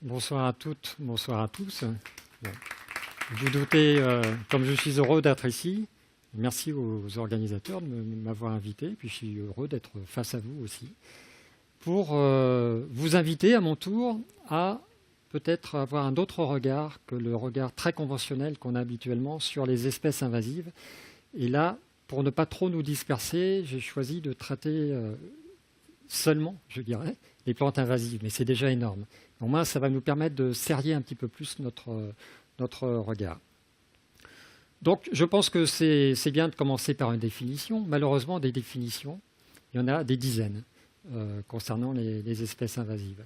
Bonsoir à toutes, bonsoir à tous. Bon. Vous vous doutez, comme je suis heureux d'être ici, merci aux organisateurs de m'avoir invité, puis je suis heureux d'être face à vous aussi, pour vous inviter à mon tour à peut-être avoir un autre regard que le regard très conventionnel qu'on a habituellement sur les espèces invasives. Et là, pour ne pas trop nous disperser, j'ai choisi de traiter seulement, je dirais, les plantes invasives, mais c'est déjà énorme. Au moins, ça va nous permettre de serrer un petit peu plus notre regard. Donc, je pense que c'est bien de commencer par une définition. Malheureusement, des définitions, il y en a des dizaines concernant les espèces invasives.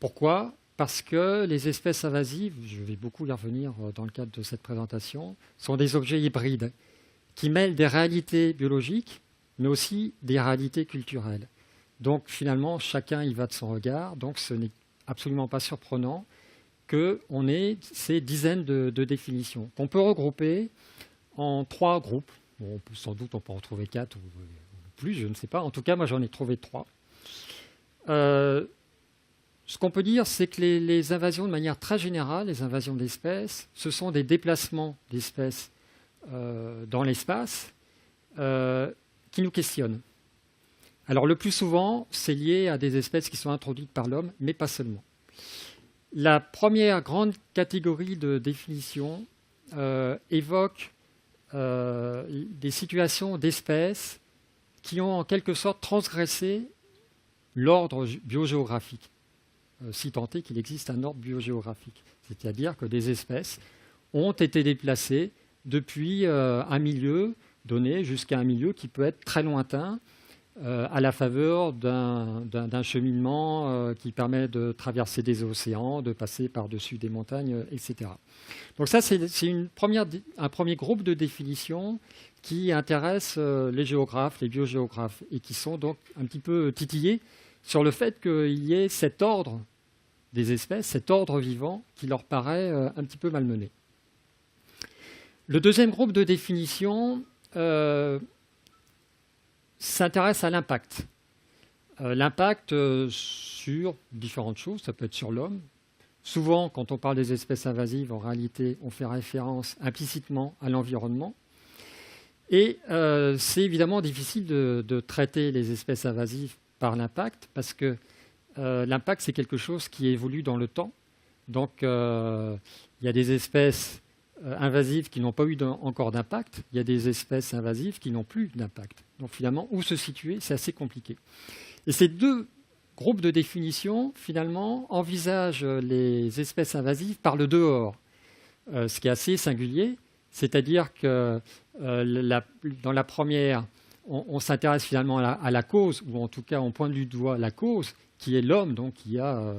Pourquoi ? Parce que les espèces invasives, je vais beaucoup y revenir dans le cadre de cette présentation, sont des objets hybrides qui mêlent des réalités biologiques, mais aussi des réalités culturelles. Donc finalement, chacun y va de son regard, donc ce n'est absolument pas surprenant qu'on ait ces dizaines de définitions qu'on peut regrouper en 3 groupes. Bon, sans doute on peut en trouver 4 ou plus, je ne sais pas. En tout cas, moi j'en ai trouvé 3. Ce qu'on peut dire, c'est que les invasions, de manière très générale, les invasions d'espèces, ce sont des déplacements d'espèces dans l'espace qui nous questionnent. Alors le plus souvent, c'est lié à des espèces qui sont introduites par l'homme, mais pas seulement. La première grande catégorie de définition évoque des situations d'espèces qui ont en quelque sorte transgressé l'ordre biogéographique, si tant est qu'il existe un ordre biogéographique. C'est-à-dire que des espèces ont été déplacées depuis un milieu donné jusqu'à un milieu qui peut être très lointain, à la faveur d'un cheminement qui permet de traverser des océans, de passer par-dessus des montagnes, etc. Donc ça, c'est un premier groupe de définitions qui intéresse les géographes, les biogéographes, et qui sont donc un petit peu titillés sur le fait qu'il y ait cet ordre des espèces, cet ordre vivant, qui leur paraît un petit peu malmené. Le deuxième groupe de définitions s'intéresse à l'impact. L'impact sur différentes choses, ça peut être sur l'homme. Souvent, quand on parle des espèces invasives, en réalité, on fait référence implicitement à l'environnement. Et c'est évidemment difficile de traiter les espèces invasives par l'impact, parce que l'impact, c'est quelque chose qui évolue dans le temps. Donc, il y a des espèces invasives qui n'ont pas eu encore d'impact, il y a des espèces invasives qui n'ont plus d'impact. Donc finalement, où se situer, c'est assez compliqué. Et ces 2 groupes de définition, finalement, envisagent les espèces invasives par le dehors, ce qui est assez singulier, c'est-à-dire que dans la première, on s'intéresse finalement à la cause, ou en tout cas on pointe du doigt la cause, qui est l'homme, donc qui a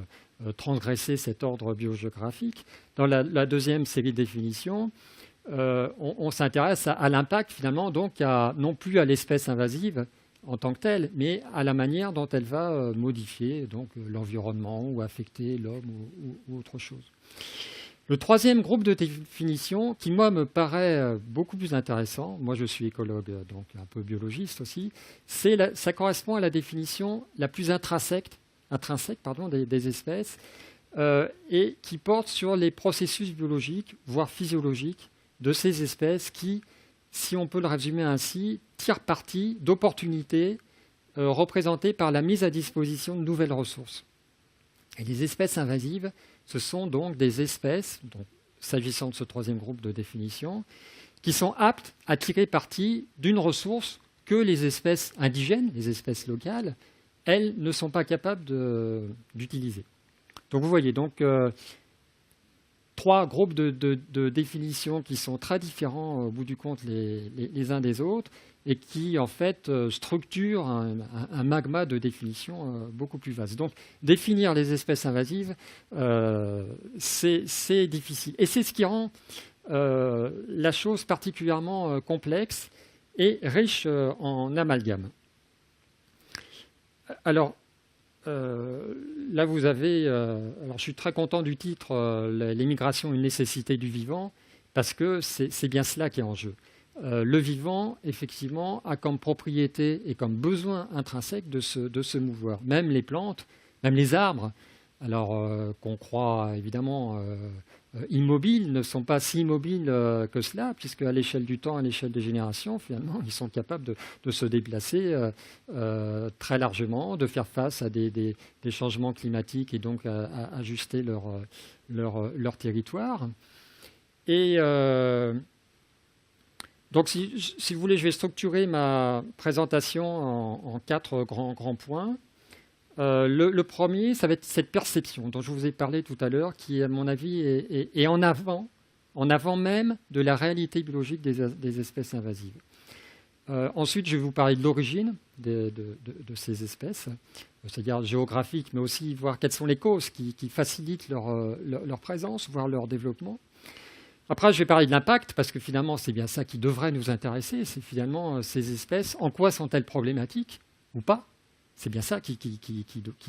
transgresser cet ordre biogéographique. Dans la deuxième série de définitions, on s'intéresse à l'impact finalement, donc non plus à l'espèce invasive en tant que telle, mais à la manière dont elle va modifier donc l'environnement ou affecter l'homme ou autre chose. Le troisième groupe de définitions, qui moi me paraît beaucoup plus intéressant, moi je suis écologue, donc un peu biologiste aussi, ça correspond à la définition la plus intrinsèque des espèces et qui porte sur les processus biologiques, voire physiologiques, de ces espèces qui, si on peut le résumer ainsi, tirent parti d'opportunités représentées par la mise à disposition de nouvelles ressources. Et les espèces invasives, ce sont donc des espèces, donc, s'agissant de ce troisième groupe de définition, qui sont aptes à tirer parti d'une ressource que les espèces indigènes, les espèces locales, elles ne sont pas capables d'utiliser. Donc vous voyez, 3 groupes de définitions qui sont très différents au bout du compte les uns des autres et qui en fait structurent un magma de définitions beaucoup plus vaste. Donc définir les espèces invasives, c'est difficile. Et c'est ce qui rend la chose particulièrement complexe et riche en amalgames. Alors, là, vous avez... alors, je suis très content du titre « L'émigration, une nécessité du vivant », parce que c'est bien cela qui est en jeu. Le vivant, effectivement, a comme propriété et comme besoin intrinsèque de se mouvoir. Même les plantes, même les arbres, alors qu'on croit évidemment immobiles, ne sont pas si immobiles que cela, puisque à l'échelle du temps, à l'échelle des générations, finalement, ils sont capables de se déplacer très largement, de faire face à des changements climatiques et donc à ajuster leur territoire. Et donc, si vous voulez, je vais structurer ma présentation en 4 grands points. Le premier, ça va être cette perception dont je vous ai parlé tout à l'heure, qui, à mon avis, est en avant même de la réalité biologique des espèces invasives. Ensuite, je vais vous parler de l'origine de ces espèces, c'est-à-dire géographique, mais aussi voir quelles sont les causes qui facilitent leur présence, voire leur développement. Après, je vais parler de l'impact, parce que finalement, c'est bien ça qui devrait nous intéresser. C'est finalement ces espèces, en quoi sont-elles problématiques ou pas? C'est bien ça qui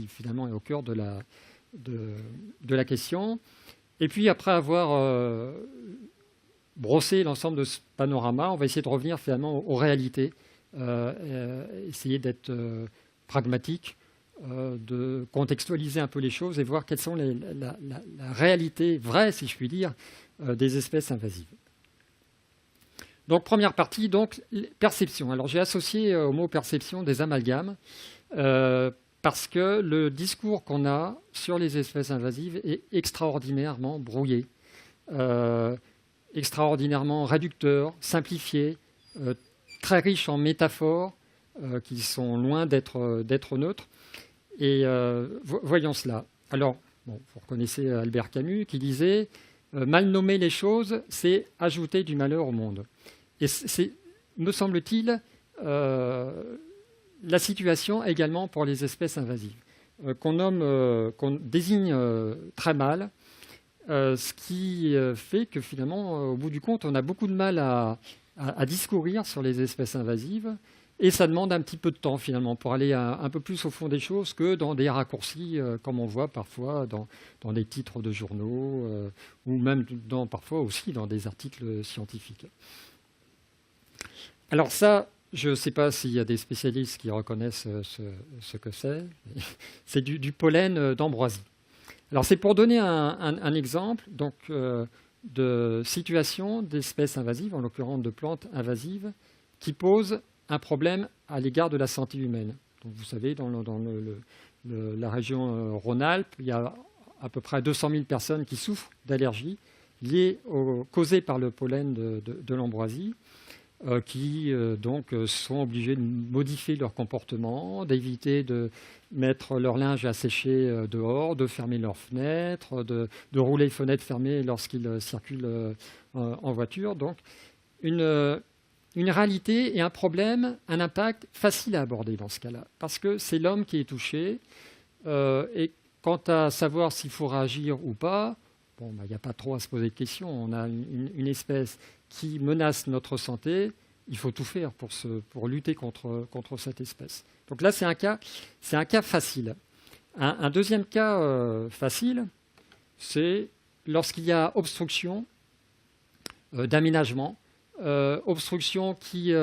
finalement est au cœur de la question. Et puis, après avoir brossé l'ensemble de ce panorama, on va essayer de revenir finalement aux réalités, essayer d'être pragmatique, de contextualiser un peu les choses et voir quelles sont la réalité vraie, si je puis dire, des espèces invasives. Donc, première partie, donc, perception. Alors, j'ai associé au mot perception des amalgames, parce que le discours qu'on a sur les espèces invasives est extraordinairement brouillé, extraordinairement réducteur, simplifié, très riche en métaphores qui sont loin d'être neutres. Et voyons cela. Alors, bon, vous reconnaissez Albert Camus qui disait mal nommer les choses, c'est ajouter du malheur au monde. Et c'est, me semble-t-il, la situation également pour les espèces invasives, qu'on désigne très mal, ce qui fait que finalement, au bout du compte, on a beaucoup de mal à discourir sur les espèces invasives, et ça demande un petit peu de temps finalement pour aller un peu plus au fond des choses que dans des raccourcis, comme on voit parfois dans des titres de journaux, ou même parfois aussi dans des articles scientifiques. Alors ça, je ne sais pas s'il y a des spécialistes qui reconnaissent ce que c'est. C'est du pollen d'ambroisie. Alors c'est pour donner un exemple donc, de situation d'espèces invasives, en l'occurrence de plantes invasives, qui posent un problème à l'égard de la santé humaine. Donc, vous savez, dans la région Rhône-Alpes, il y a à peu près 200 000 personnes qui souffrent d'allergies causées par le pollen de l'ambroisie, qui donc sont obligés de modifier leur comportement, d'éviter de mettre leur linge à sécher dehors, de fermer leurs fenêtres, de rouler les fenêtres fermées lorsqu'ils circulent en voiture. Donc, une réalité et un problème, un impact facile à aborder dans ce cas-là, parce que c'est l'homme qui est touché. Et quant à savoir s'il faut réagir ou pas, bon, il n'y a pas trop à se poser de questions. On a une espèce qui menace notre santé, il faut tout faire pour lutter contre cette espèce. Donc là, c'est un cas facile. Un deuxième cas facile, c'est lorsqu'il y a obstruction d'aménagement, obstruction qui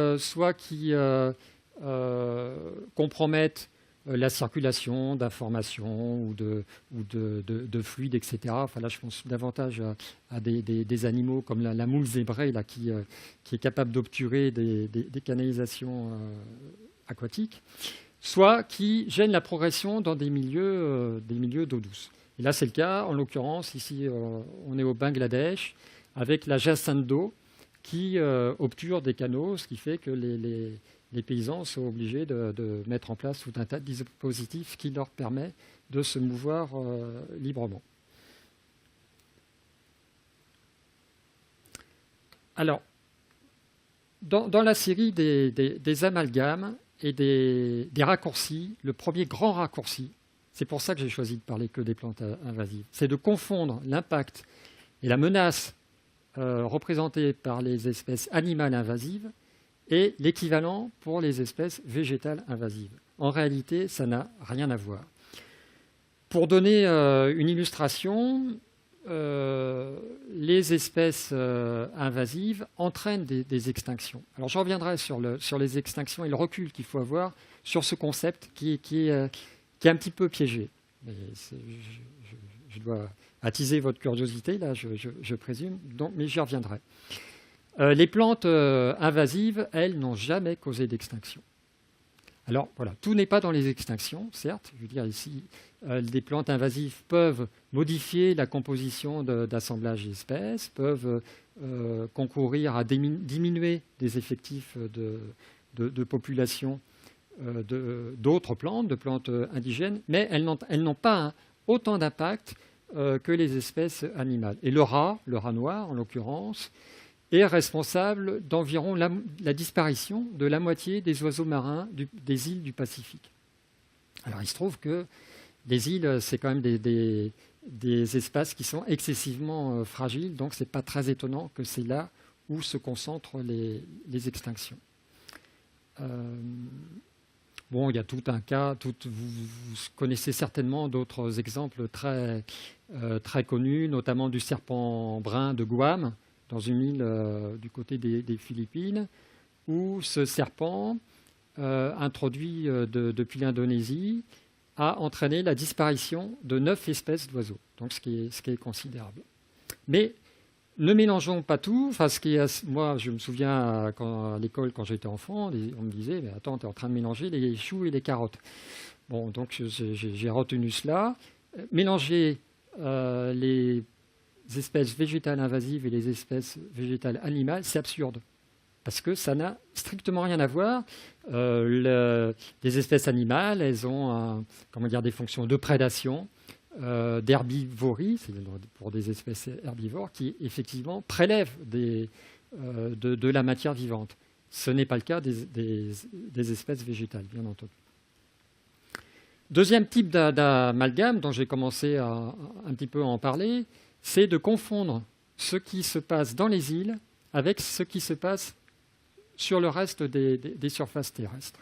compromettent la circulation d'informations ou de fluides, etc. Enfin, là, je pense davantage à des animaux comme la moule zébrée là, qui est capable d'obturer des canalisations aquatiques, soit qui gênent la progression dans des milieux d'eau douce. Et là, c'est le cas, en l'occurrence, ici, on est au Bangladesh, avec la jacinthe d'eau qui obture des canaux, ce qui fait que les paysans sont obligés de mettre en place tout un tas de dispositifs qui leur permettent de se mouvoir librement. Alors, dans la série des amalgames et des raccourcis, le premier grand raccourci, c'est pour ça que j'ai choisi de parler que des plantes invasives, c'est de confondre l'impact et la menace représentée par les espèces animales invasives et l'équivalent pour les espèces végétales invasives. En réalité, ça n'a rien à voir. Pour donner une illustration, les espèces invasives entraînent des extinctions. Alors je reviendrai sur les extinctions et le recul qu'il faut avoir sur ce concept qui est un petit peu piégé. mais je dois attiser votre curiosité, là, je présume, donc, mais j'y reviendrai. Les plantes invasives, elles, n'ont jamais causé d'extinction. Alors voilà, tout n'est pas dans les extinctions, certes. Je veux dire ici, les plantes invasives peuvent modifier la composition d'assemblage d'espèces, peuvent concourir à diminuer des effectifs de population d'autres plantes, de plantes indigènes, mais elles n'ont pas autant d'impact que les espèces animales. Et le rat noir en l'occurrence, est responsable d'environ la disparition de la moitié des oiseaux marins des îles du Pacifique. Alors il se trouve que les îles, c'est quand même des espaces qui sont excessivement fragiles, donc ce n'est pas très étonnant que c'est là où se concentrent les extinctions. Bon, il y a tout un cas, vous connaissez certainement d'autres exemples très connus, notamment du serpent brun de Guam, dans une île du côté des Philippines, où ce serpent, introduit depuis l'Indonésie, a entraîné la disparition de 9 espèces d'oiseaux, donc ce qui est considérable. Mais ne mélangeons pas tout. Enfin, moi, je me souviens à l'école, quand j'étais enfant, on me disait « Attends, tu es en train de mélanger les choux et les carottes ». Bon, donc j'ai retenu cela. Mélanger les espèces végétales invasives et les espèces végétales animales, c'est absurde, parce que ça n'a strictement rien à voir. Les espèces animales, elles ont des fonctions de prédation, d'herbivorie, c'est pour des espèces herbivores qui effectivement prélèvent de la matière vivante. Ce n'est pas le cas des espèces végétales, bien entendu. Deuxième type d'amalgame dont j'ai commencé un petit peu à en parler, c'est de confondre ce qui se passe dans les îles avec ce qui se passe sur le reste des surfaces terrestres.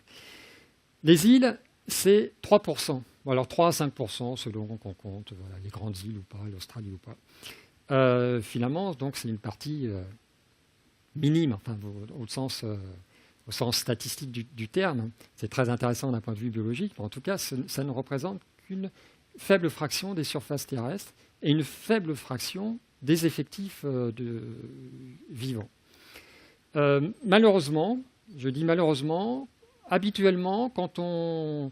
Les îles, c'est 3%. Bon, alors 3 à 5%, selon qu'on compte les grandes îles ou pas, l'Australie ou pas. Finalement, donc, c'est une partie minime, enfin, au sens statistique du terme. C'est très intéressant d'un point de vue biologique, mais en tout cas, ça ne représente qu'une faible fraction des surfaces terrestres et une faible fraction des effectifs vivants. Malheureusement, je dis malheureusement, habituellement, quand on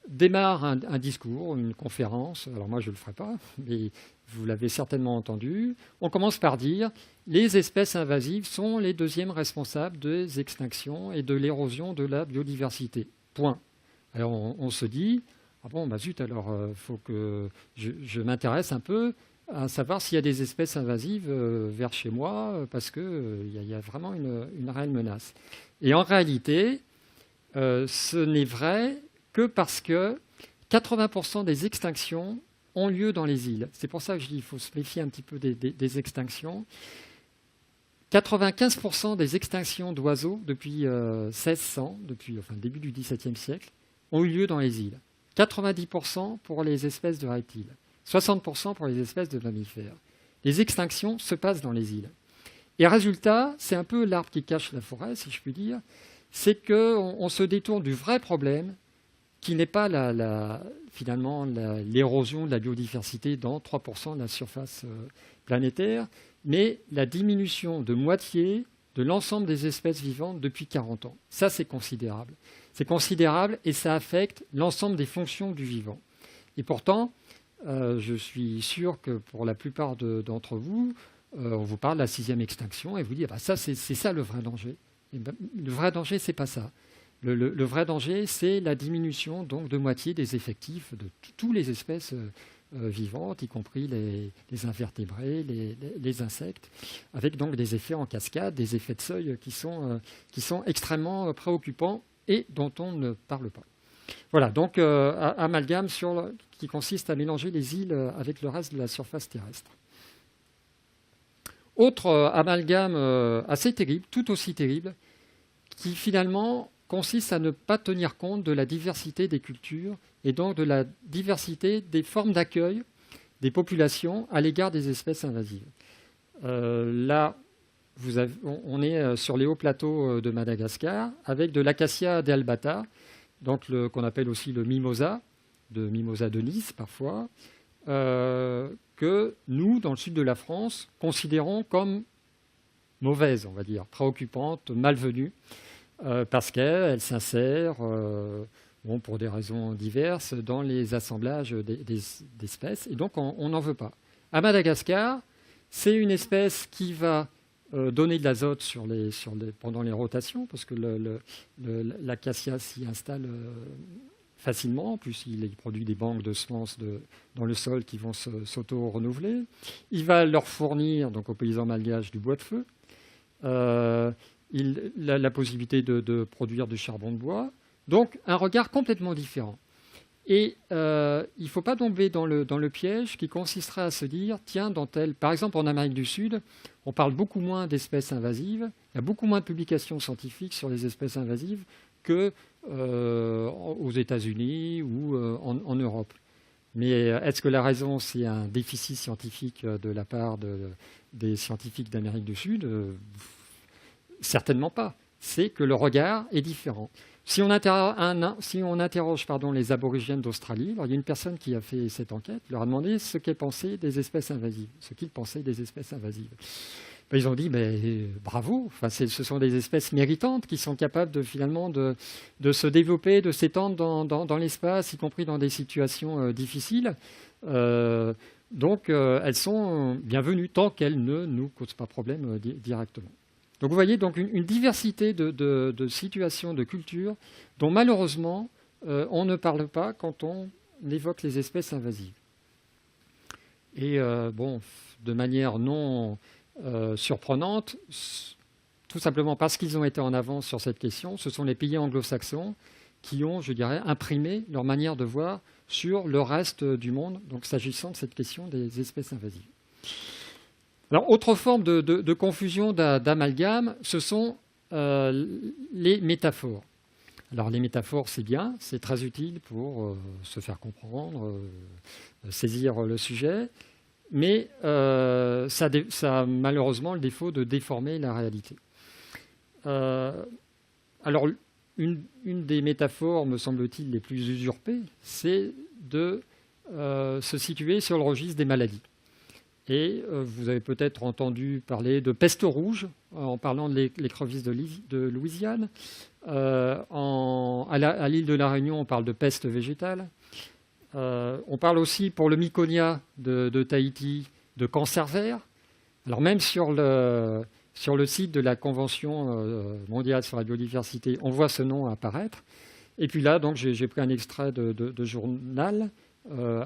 démarre un discours, une conférence, alors moi je ne le ferai pas, mais vous l'avez certainement entendu, on commence par dire les espèces invasives sont les deuxièmes responsables des extinctions et de l'érosion de la biodiversité. Point. Alors on se dit, ah bon, bah zut, alors faut que je m'intéresse un peu à savoir s'il y a des espèces invasives vers chez moi, parce qu'il y a vraiment une réelle menace. Et en réalité, ce n'est vrai que parce que 80% des extinctions ont lieu dans les îles. C'est pour ça que je dis qu'il faut se méfier un petit peu des extinctions. 95% des extinctions d'oiseaux depuis 1600, depuis le début du XVIIe siècle, ont eu lieu dans les îles. 90% pour les espèces de reptiles, 60% pour les espèces de mammifères. Les extinctions se passent dans les îles. Et résultat, c'est un peu l'arbre qui cache la forêt, si je puis dire, c'est qu'on se détourne du vrai problème, qui n'est pas finalement l'érosion de la biodiversité dans 3% de la surface planétaire, mais la diminution de moitié de l'ensemble des espèces vivantes depuis 40 ans. Ça, c'est considérable. C'est considérable et ça affecte l'ensemble des fonctions du vivant. Et pourtant, je suis sûr que pour la plupart d'entre vous, on vous parle de la 6e extinction et vous dites ça, c'est ça le vrai danger. Et le vrai danger, c'est pas ça. Le vrai danger, c'est la diminution donc, de moitié des effectifs de toutes les espèces vivantes, y compris les invertébrés, les insectes, avec donc des effets en cascade, des effets de seuil qui sont extrêmement préoccupants et dont on ne parle pas. Voilà, donc amalgame qui consiste à mélanger les îles avec le reste de la surface terrestre. Autre amalgame assez terrible, tout aussi terrible, qui finalement consiste à ne pas tenir compte de la diversité des cultures et donc de la diversité des formes d'accueil des populations à l'égard des espèces invasives. Là, on est sur les hauts plateaux de Madagascar avec de l'acacia dealbata, donc qu'on appelle aussi le mimosa, de Mimosa de Nice parfois, que nous, dans le sud de la France, considérons comme mauvaises, on va dire, préoccupantes, malvenues, parce qu'elles s'insèrent, pour des raisons diverses, dans les assemblages d'espèces, et donc on n'en veut pas. À Madagascar, c'est une espèce qui va donner de l'azote pendant les rotations, parce que l'acacia s'y installe facilement. En plus, il produit des banques de semences dans le sol qui vont s'auto-renouveler. Il va leur fournir, donc aux paysans malgaches, du bois de feu, la possibilité de produire du charbon de bois. Donc, un regard complètement différent. Et il ne faut pas tomber dans le piège qui consisterait à se dire, tiens, par exemple en Amérique du Sud, on parle beaucoup moins d'espèces invasives, il y a beaucoup moins de publications scientifiques sur les espèces invasives qu'aux États-Unis ou en Europe. Mais est-ce que la raison, c'est un déficit scientifique de la part des scientifiques d'Amérique du Sud? Certainement pas. C'est que le regard est différent. Si on interroge les aborigènes d'Australie, il y a une personne qui a fait cette enquête, leur a demandé ce qu'ils pensaient des espèces invasives. Ils ont dit bravo, ce sont des espèces méritantes qui sont capables de se développer, de s'étendre dans l'espace, y compris dans des situations difficiles. Donc elles sont bienvenues tant qu'elles ne nous causent pas problème directement. Donc vous voyez donc une diversité de situations, de cultures, dont malheureusement on ne parle pas quand on évoque les espèces invasives. Et de manière non surprenante, tout simplement parce qu'ils ont été en avance sur cette question, ce sont les pays anglo-saxons qui ont, je dirais, imprimé leur manière de voir sur le reste du monde, donc s'agissant de cette question des espèces invasives. Alors, autre forme de confusion, d'amalgame, ce sont les métaphores. Alors, les métaphores, c'est bien, c'est très utile pour se faire comprendre, saisir le sujet, mais ça a malheureusement le défaut de déformer la réalité. Alors, une des métaphores, me semble-t-il, les plus usurpées, c'est de se situer sur le registre des maladies. Et vous avez peut-être entendu parler de peste rouge en parlant de l'écrevisse de Louisiane. À l'île de la Réunion, on parle de peste végétale. On parle aussi pour le Myconia de Tahiti de cancer vert. Alors même sur le site de la Convention mondiale sur la biodiversité, on voit ce nom apparaître. Et puis là, donc, j'ai pris un extrait de journal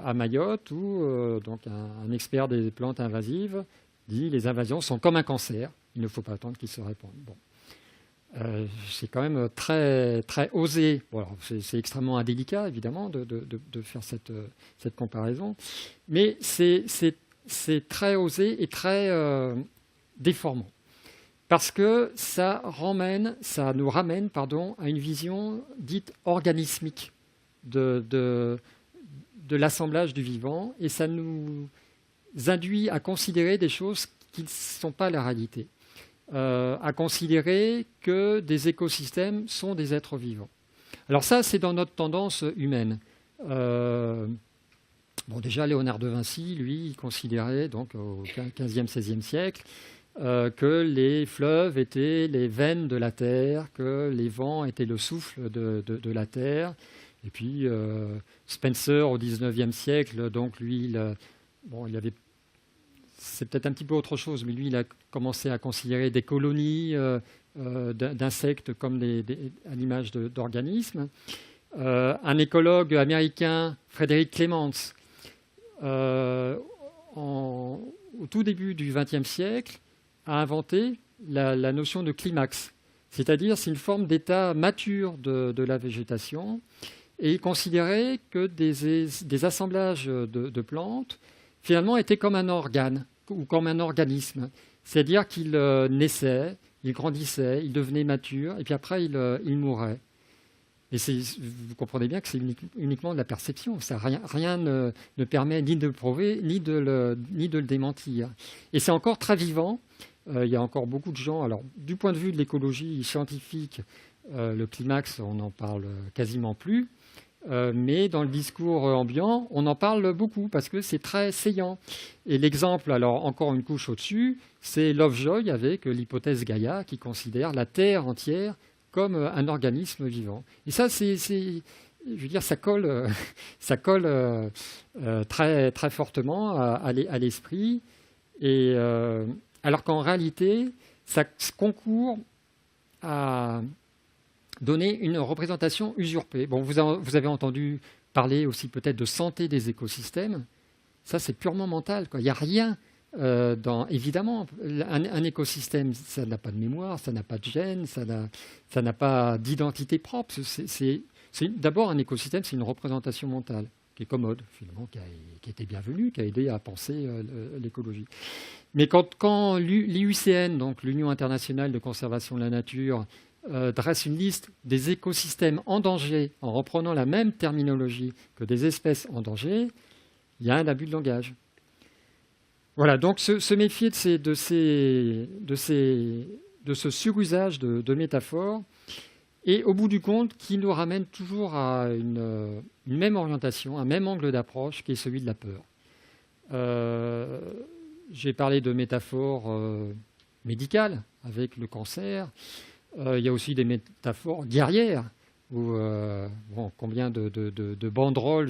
à Mayotte, où donc un expert des plantes invasives dit les invasions sont comme un cancer, il ne faut pas attendre qu'ils se répandent. Bon. C'est quand même très, très osé. Bon, c'est extrêmement indélicat, évidemment, de faire cette comparaison, mais c'est très osé et très déformant, parce que ça nous ramène à une vision dite organismique de l'assemblage du vivant, et ça nous induit à considérer des choses qui ne sont pas la réalité, à considérer que des écosystèmes sont des êtres vivants. Alors ça, c'est dans notre tendance humaine. Déjà, Léonard de Vinci, lui, il considérait donc au XVe, XVIe siècle que les fleuves étaient les veines de la Terre, que les vents étaient le souffle de la Terre. Et puis Spencer au XIXe siècle, donc lui, il avait, c'est peut-être un petit peu autre chose, mais lui, il a commencé à considérer des colonies d'insectes comme à l'image d'organismes. Un écologue américain, Frédéric Clements, au tout début du XXe siècle, a inventé la notion de climax, c'est-à-dire c'est une forme d'état mature de la végétation. Et il considérait que des assemblages de plantes, finalement, étaient comme un organe ou comme un organisme. C'est-à-dire qu'il naissait, il grandissait, il devenait mature, et puis après, il mourait. Et vous comprenez bien que c'est uniquement de la perception. Rien ne permet ni de le prouver, ni de le démentir. Et c'est encore très vivant. Il y a encore beaucoup de gens. Alors, du point de vue de l'écologie scientifique, le climax, on n'en parle quasiment plus. mais dans le discours ambiant, on en parle beaucoup parce que c'est très saillant. Et l'exemple, alors encore une couche au-dessus, c'est Lovejoy avec l'hypothèse Gaïa qui considère la Terre entière comme un organisme vivant. Et ça, je veux dire, ça colle, ça colle très, très fortement à l'esprit. Et alors qu'en réalité, ça concourt à donner une représentation usurpée. Bon, vous avez entendu parler aussi peut-être de santé des écosystèmes. Ça, c'est purement mental, quoi. Il n'y a rien évidemment, un écosystème, ça n'a pas de mémoire, ça n'a pas de gènes, ça n'a pas d'identité propre. D'abord, un écosystème, c'est une représentation mentale qui est commode, finalement, qui était bienvenue, qui a aidé à penser l'écologie. Mais quand l'IUCN, donc l'Union internationale de conservation de la nature, dresse une liste des écosystèmes en danger en reprenant la même terminologie que des espèces en danger, il y a un abus de langage. Voilà, donc se méfier de ce surusage de métaphores et au bout du compte qui nous ramène toujours à une même orientation, un même angle d'approche qui est celui de la peur. J'ai parlé de métaphores médicales avec le cancer. Il y a aussi des métaphores guerrières où combien de banderoles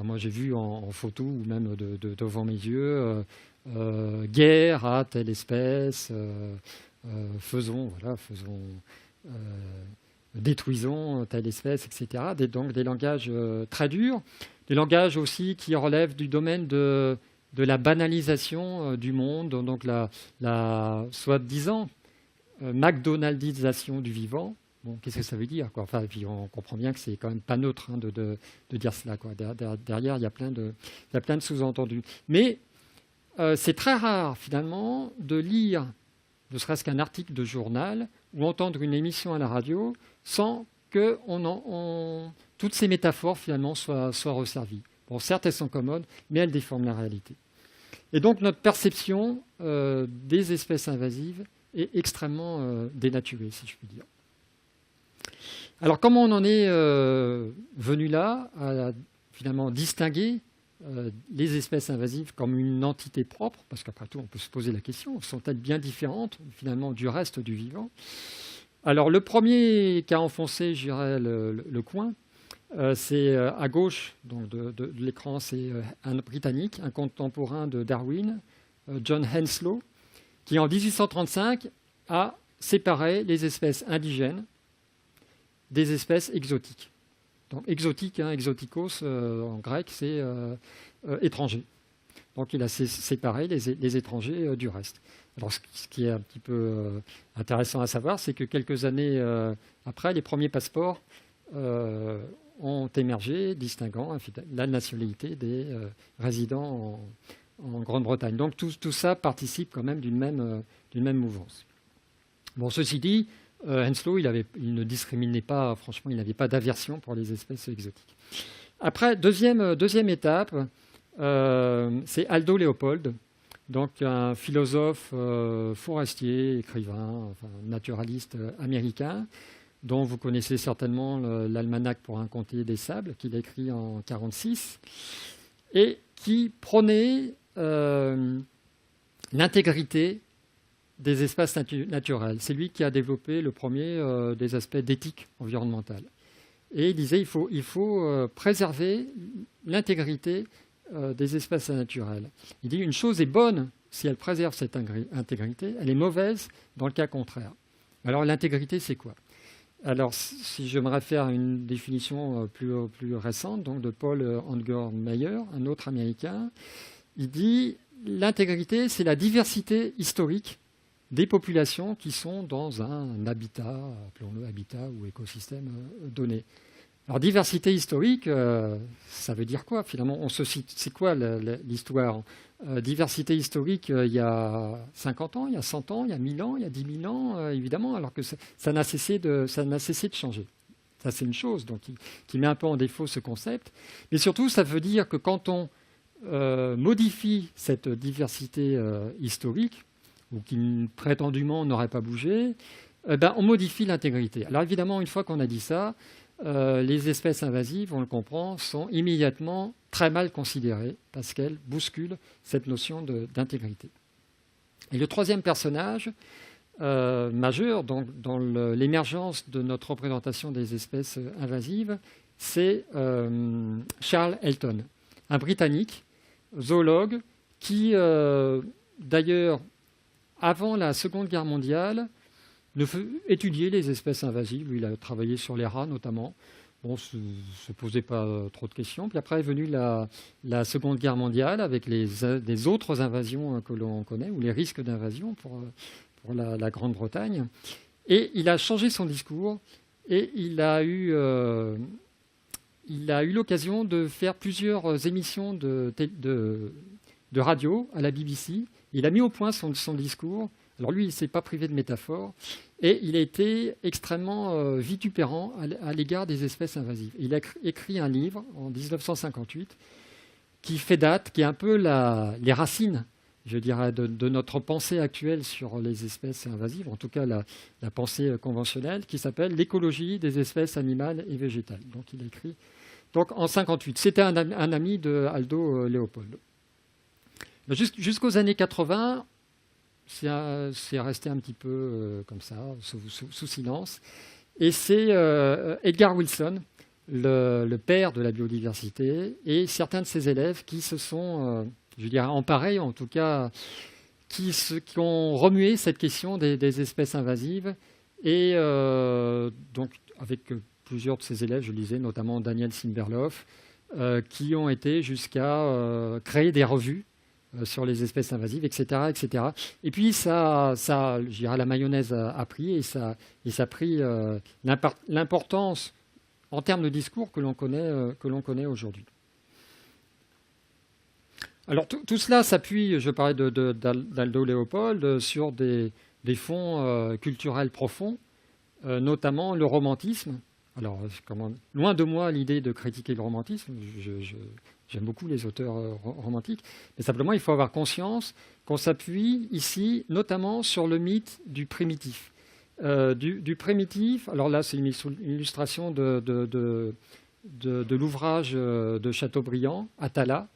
moi j'ai vu en photo ou même devant mes yeux guerre à telle espèce, détruisons telle espèce, etc. Donc des langages très durs, des langages aussi qui relèvent du domaine de la banalisation du monde, donc la soi-disant McDonaldisation du vivant. Bon, qu'est-ce que ça veut dire, quoi? Enfin, et puis on comprend bien que c'est quand même pas neutre de dire cela, quoi. Derrière, il y a plein de sous-entendus. Mais c'est très rare, finalement, de lire ne serait-ce qu'un article de journal ou entendre une émission à la radio sans que toutes ces métaphores, finalement, soient resservies. Bon, certes, elles sont commodes, mais elles déforment la réalité. Et donc, notre perception des espèces invasives est extrêmement dénaturée, si je puis dire. Alors, comment on en est venu là, à finalement distinguer les espèces invasives comme une entité propre, parce qu'après tout, on peut se poser la question, sont-elles bien différentes finalement du reste du vivant? Alors, le premier qui a enfoncé, je dirais, le coin, c'est à gauche donc de l'écran, c'est un Britannique, un contemporain de Darwin, John Henslow, qui en 1835 a séparé les espèces indigènes des espèces exotiques. Donc exotique, exotikos en grec, c'est étranger. Donc il a séparé les étrangers du reste. Alors ce qui est un petit peu intéressant à savoir, c'est que quelques années après, les premiers passeports ont émergé, distinguant la nationalité des résidents en Grande-Bretagne. Donc tout ça participe quand même d'une même mouvance. Bon, ceci dit, Henslow, il ne discriminait pas, franchement, il n'avait pas d'aversion pour les espèces exotiques. Après, deuxième étape, c'est Aldo Leopold, donc un philosophe forestier, écrivain, naturaliste américain, dont vous connaissez certainement l'Almanach pour un comté des sables, qu'il a écrit en 1946, et qui prônait l'intégrité des espaces naturels. C'est lui qui a développé le premier des aspects d'éthique environnementale. Et il disait qu'il faut préserver l'intégrité des espaces naturels. Il dit une chose est bonne si elle préserve cette intégrité, elle est mauvaise dans le cas contraire. Alors l'intégrité, c'est quoi? Alors si je me réfère à une définition plus récente, donc de Paul Anger-Meyer, un autre Américain, il dit l'intégrité, c'est la diversité historique des populations qui sont dans un habitat, appelons-le habitat ou écosystème donné. Alors, diversité historique, ça veut dire quoi finalement? C'est quoi l'histoire? Diversité historique, il y a 50 ans, il y a 100 ans, il y a 1000 ans, il y a 10 000 ans, évidemment, alors que ça n'a cessé de changer. Ça, c'est une chose donc, qui met un peu en défaut ce concept. Mais surtout, ça veut dire que quand on modifie cette diversité historique, ou qui prétendument n'aurait pas bougé, on modifie l'intégrité. Alors évidemment, une fois qu'on a dit ça, les espèces invasives, on le comprend, sont immédiatement très mal considérées parce qu'elles bousculent cette notion d'intégrité. Et le troisième personnage majeur dans l'émergence de notre représentation des espèces invasives, c'est Charles Elton, un Britannique, zoologue, qui, d'ailleurs, avant la Seconde Guerre mondiale, étudiait les espèces invasives. Il a travaillé sur les rats, notamment. Bon, se posait pas trop de questions. Puis après est venue la Seconde Guerre mondiale avec les autres invasions que l'on connaît, ou les risques d'invasion pour la Grande-Bretagne. Et il a changé son discours et il a eu l'occasion de faire plusieurs émissions de radio à la BBC. Il a mis au point son discours. Alors lui, il ne s'est pas privé de métaphores. Et il a été extrêmement vitupérant à l'égard des espèces invasives. Il a écrit un livre en 1958 qui fait date, qui est un peu les racines, je dirais, de notre pensée actuelle sur les espèces invasives, en tout cas la pensée conventionnelle, qui s'appelle « L'écologie des espèces animales et végétales ». Donc il a écrit en 1958. C'était un ami de Aldo Leopold. Jusqu'aux années 80, c'est resté un petit peu comme ça, sous silence. Et c'est Edgar Wilson, le père de la biodiversité, et certains de ses élèves qui se sont, je dirais, emparés, en tout cas, qui ont remué cette question des espèces invasives. Et donc, avec plusieurs de ses élèves, je le disais, notamment Daniel Simberloff, qui ont été jusqu'à créer des revues sur les espèces invasives, etc., etc. Et puis, je dirais, la mayonnaise a pris, et ça a pris l'importance en termes de discours que l'on connaît aujourd'hui. Alors, tout cela s'appuie, je parlais d'Aldo Leopold, sur des fonds culturels profonds, notamment le romantisme. Alors, loin de moi l'idée de critiquer le romantisme, j'aime beaucoup les auteurs romantiques, mais simplement il faut avoir conscience qu'on s'appuie ici notamment sur le mythe du primitif. Du primitif, alors là c'est une illustration de l'ouvrage de Chateaubriand, Atala,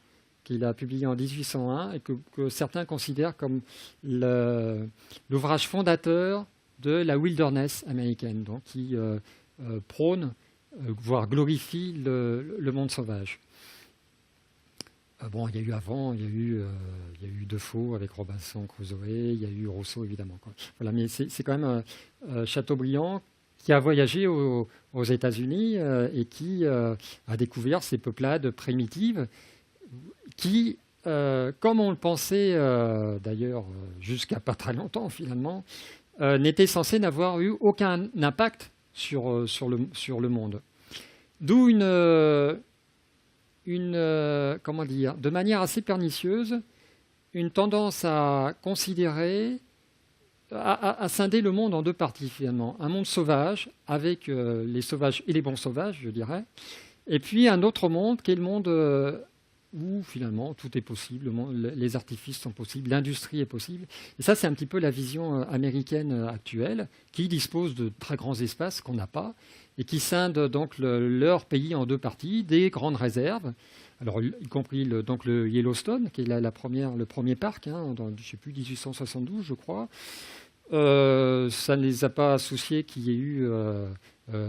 qu'il a publié en 1801 et que certains considèrent comme l'ouvrage fondateur de la wilderness américaine, donc qui prône, voire glorifie le monde sauvage. Bon, il y a eu avant, il y a eu Defoe avec Robinson Crusoe, il y a eu Rousseau évidemment. Voilà, mais c'est quand même Chateaubriand qui a voyagé aux États-Unis et qui a découvert ces peuplades primitives qui, comme on le pensait d'ailleurs jusqu'à pas très longtemps finalement, n'étaient censées n'avoir eu aucun impact sur le monde. D'où comment dire, de manière assez pernicieuse, une tendance à considérer, à scinder le monde en deux parties finalement. Un monde sauvage, avec les sauvages et les bons sauvages, je dirais, et puis un autre monde qui est le monde où finalement tout est possible, les artifices sont possibles, l'industrie est possible. Et ça, c'est un petit peu la vision américaine actuelle, qui dispose de très grands espaces qu'on n'a pas, et qui scindent donc leur pays en deux parties, des grandes réserves, alors y compris le Yellowstone, qui est le premier parc, dans, je ne sais plus, 1872, je crois. Ça ne les a pas souciés qu'il y ait eu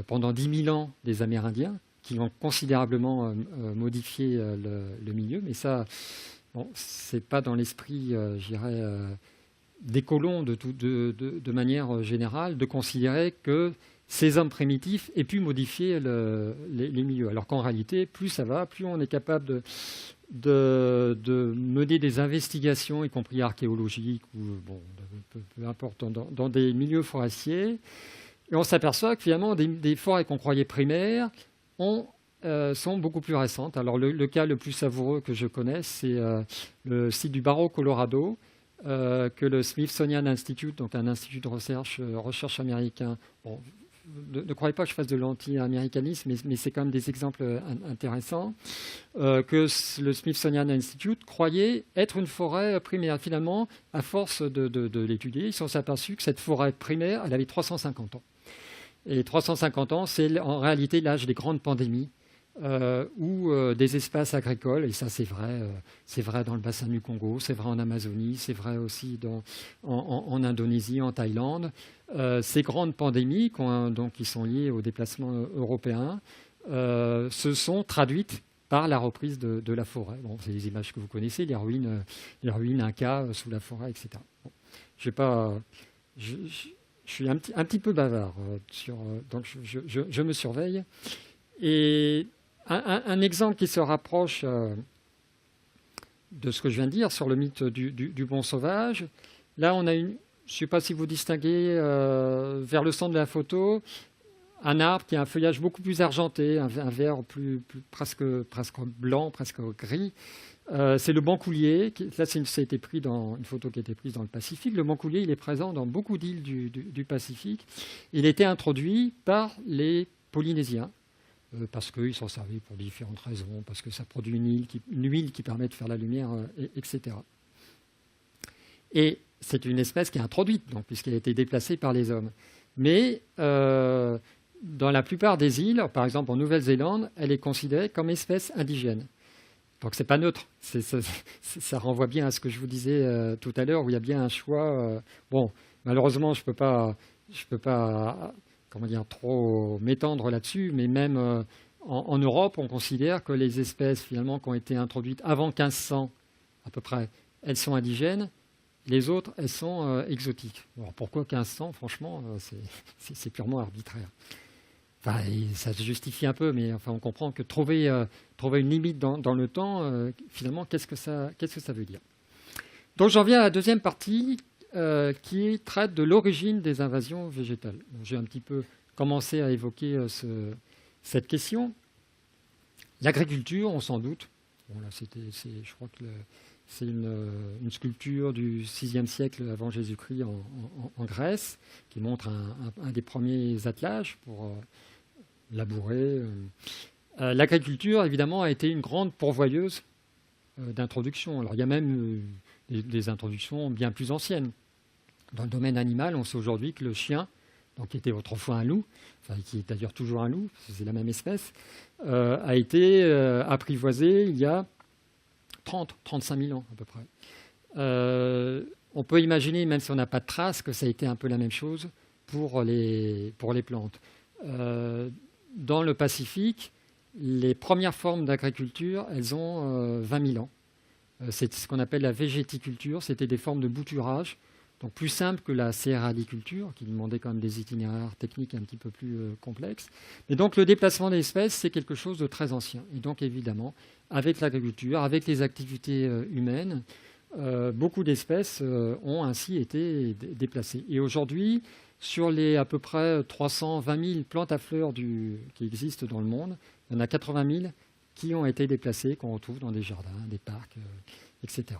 pendant 10 000 ans des Amérindiens, qui ont considérablement modifié le milieu, mais ça, bon, c'est pas dans l'esprit, je dirais, des colons de manière générale, de considérer que ces hommes primitifs aient pu modifier les milieux. Alors qu'en réalité, plus ça va, plus on est capable de mener des investigations, y compris archéologiques, ou peu importe, dans des milieux forestiers, et on s'aperçoit que finalement, des forêts qu'on croyait primaires sont beaucoup plus récentes. Alors le cas le plus savoureux que je connais, c'est le site du Barrow, Colorado, que le Smithsonian Institute, donc un institut de recherche américain, bon, ne croyez pas que je fasse de l'anti-américanisme, mais c'est quand même des exemples intéressants, que le Smithsonian Institute croyait être une forêt primaire. Finalement, à force de l'étudier, ils se sont aperçus que cette forêt primaire, elle avait 350 ans. Et 350 ans, c'est en réalité l'âge des grandes pandémies, où des espaces agricoles, et ça c'est vrai dans le bassin du Congo, c'est vrai en Amazonie, c'est vrai aussi en Indonésie, en Thaïlande. Ces grandes pandémies donc, qui sont liées au déplacement européen se sont traduites par la reprise de la forêt. Bon, c'est les images que vous connaissez, les ruines Incas sous la forêt, etc. Bon, je vais pas, je suis un petit peu bavard, donc je me surveille. Et un exemple qui se rapproche de ce que je viens de dire sur le mythe du bon sauvage, là on a je ne sais pas si vous distinguez vers le centre de la photo, un arbre qui a un feuillage beaucoup plus argenté, un vert presque blanc, presque gris. C'est le bancoulier. Là, ça a été pris dans une photo qui a été prise dans le Pacifique. Le bancoulier, il est présent dans beaucoup d'îles du Pacifique. Il a été introduit par les Polynésiens parce qu'ils s'en servaient pour différentes raisons, parce que ça produit une huile qui permet de faire la lumière, etc. Et c'est une espèce qui est introduite, donc, puisqu'elle a été déplacée par les hommes. Mais dans la plupart des îles, par exemple en Nouvelle-Zélande, elle est considérée comme espèce indigène. Donc c'est pas neutre. Ça renvoie bien à ce que je vous disais tout à l'heure, où il y a bien un choix. Bon, malheureusement, je peux pas comment dire, trop m'étendre là-dessus, mais même en Europe, on considère que les espèces finalement qui ont été introduites avant 1500 à peu près, elles sont indigènes. Les autres, elles sont exotiques. Alors pourquoi 1500? Franchement, c'est purement arbitraire. Enfin, ça se justifie un peu, mais enfin, on comprend que trouver une limite dans le temps, finalement, qu'est-ce que ça veut dire? Donc j'en viens à la deuxième partie qui traite de l'origine des invasions végétales. Donc, j'ai un petit peu commencé à évoquer cette question. L'agriculture, on s'en doute. Bon, là, je crois que c'est une sculpture du VIe siècle avant Jésus-Christ en Grèce, qui montre un des premiers attelages pour labourer. L'agriculture, évidemment, a été une grande pourvoyeuse d'introductions. Alors, il y a même des introductions bien plus anciennes. Dans le domaine animal, on sait aujourd'hui que le chien, donc qui était autrefois un loup, enfin, qui est d'ailleurs toujours un loup, c'est la même espèce, a été apprivoisé il y a 35 000 ans à peu près. On peut imaginer, même si on n'a pas de traces, que ça a été un peu la même chose pour les plantes. Dans le Pacifique, les premières formes d'agriculture, elles ont 20 000 ans. C'est ce qu'on appelle la végéticulture, c'était des formes de bouturage, donc plus simples que la céréaliculture, qui demandait quand même des itinéraires techniques un petit peu plus complexes. Et donc le déplacement des espèces, c'est quelque chose de très ancien. Et donc évidemment, avec l'agriculture, avec les activités humaines, beaucoup d'espèces ont ainsi été déplacées. Et aujourd'hui, sur les à peu près 320 000 plantes à fleurs qui existent dans le monde, il y en a 80 000 qui ont été déplacées, qu'on retrouve dans des jardins, des parcs, etc.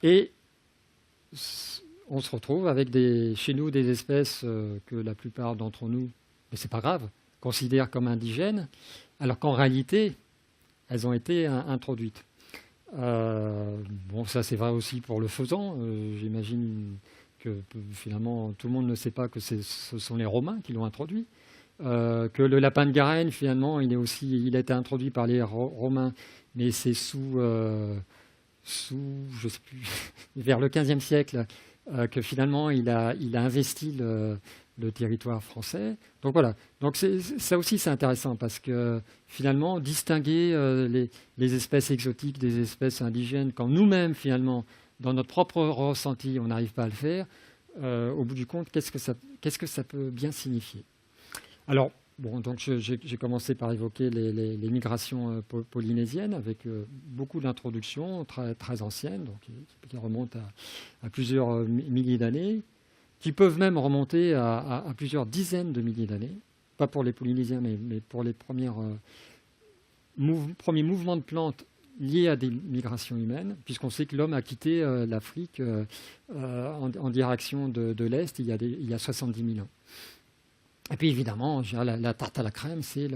Et on se retrouve avec chez nous des espèces que la plupart d'entre nous, mais c'est pas grave, considèrent comme indigènes, alors qu'en réalité, elles ont été introduites. Bon, ça c'est vrai aussi pour le faisan. J'imagine que finalement tout le monde ne sait pas que ce sont les Romains qui l'ont introduit. Que le lapin de Garenne, finalement, il a été introduit par les Romains, mais c'est je sais plus, vers le XVe siècle, que finalement il a investi le territoire français. Donc voilà. Donc ça aussi c'est intéressant parce que finalement distinguer les espèces exotiques des espèces indigènes, quand nous-mêmes finalement dans notre propre ressenti on n'arrive pas à le faire, au bout du compte qu'est-ce que ça peut bien signifier? Alors bon, donc j'ai commencé par évoquer les migrations polynésiennes avec beaucoup d'introductions très, très anciennes, donc, qui remontent à plusieurs milliers d'années, qui peuvent même remonter à plusieurs dizaines de milliers d'années, pas pour les Polynésiens, mais pour les premiers mouvements de plantes liés à des migrations humaines, puisqu'on sait que l'homme a quitté l'Afrique en direction de l'Est il y a 70 000 ans. Et puis évidemment, je dirais, la tarte à la crème, c'est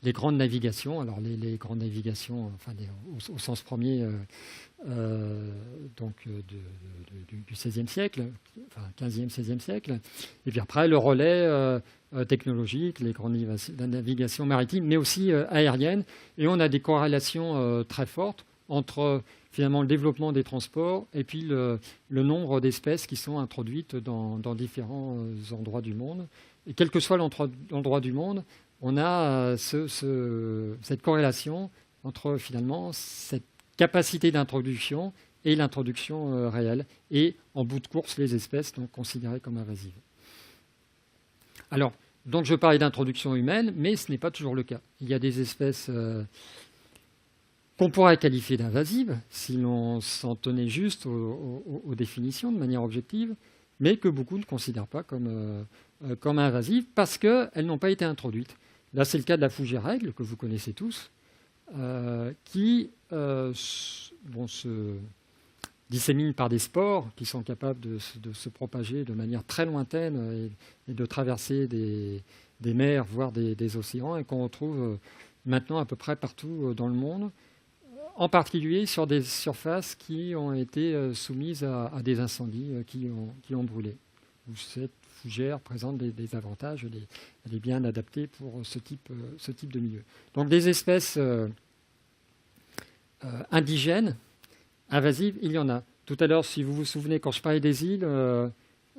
les grandes navigations. Alors les grandes navigations, enfin au sens premier, donc du XVIe siècle, enfin 15e, 16e siècle. Et puis après, le relais technologique, les grandes navigations maritimes, mais aussi aériennes. Et on a des corrélations très fortes entre finalement le développement des transports et puis le nombre d'espèces qui sont introduites dans différents endroits du monde. Et quel que soit l'endroit du monde, on a cette corrélation entre finalement cette capacité d'introduction et l'introduction réelle, et en bout de course, les espèces donc considérées comme invasives. Alors, donc je parlais d'introduction humaine, mais ce n'est pas toujours le cas. Il y a des espèces qu'on pourrait qualifier d'invasives, si l'on s'en tenait juste aux définitions de manière objective, mais que beaucoup ne considèrent pas comme invasives parce qu'elles n'ont pas été introduites. Là, c'est le cas de la fougère aigle, que vous connaissez tous, qui se dissémine par des spores qui sont capables de se propager de manière très lointaine et de traverser des mers, voire des océans, et qu'on retrouve maintenant à peu près partout dans le monde, en particulier sur des surfaces qui ont été soumises à des incendies qui ont brûlé. Où cette fougère présente des avantages, elle est bien adaptée pour ce type de milieu. Donc des espèces indigènes, invasives, il y en a. Tout à l'heure, si vous vous souvenez, quand je parlais des îles,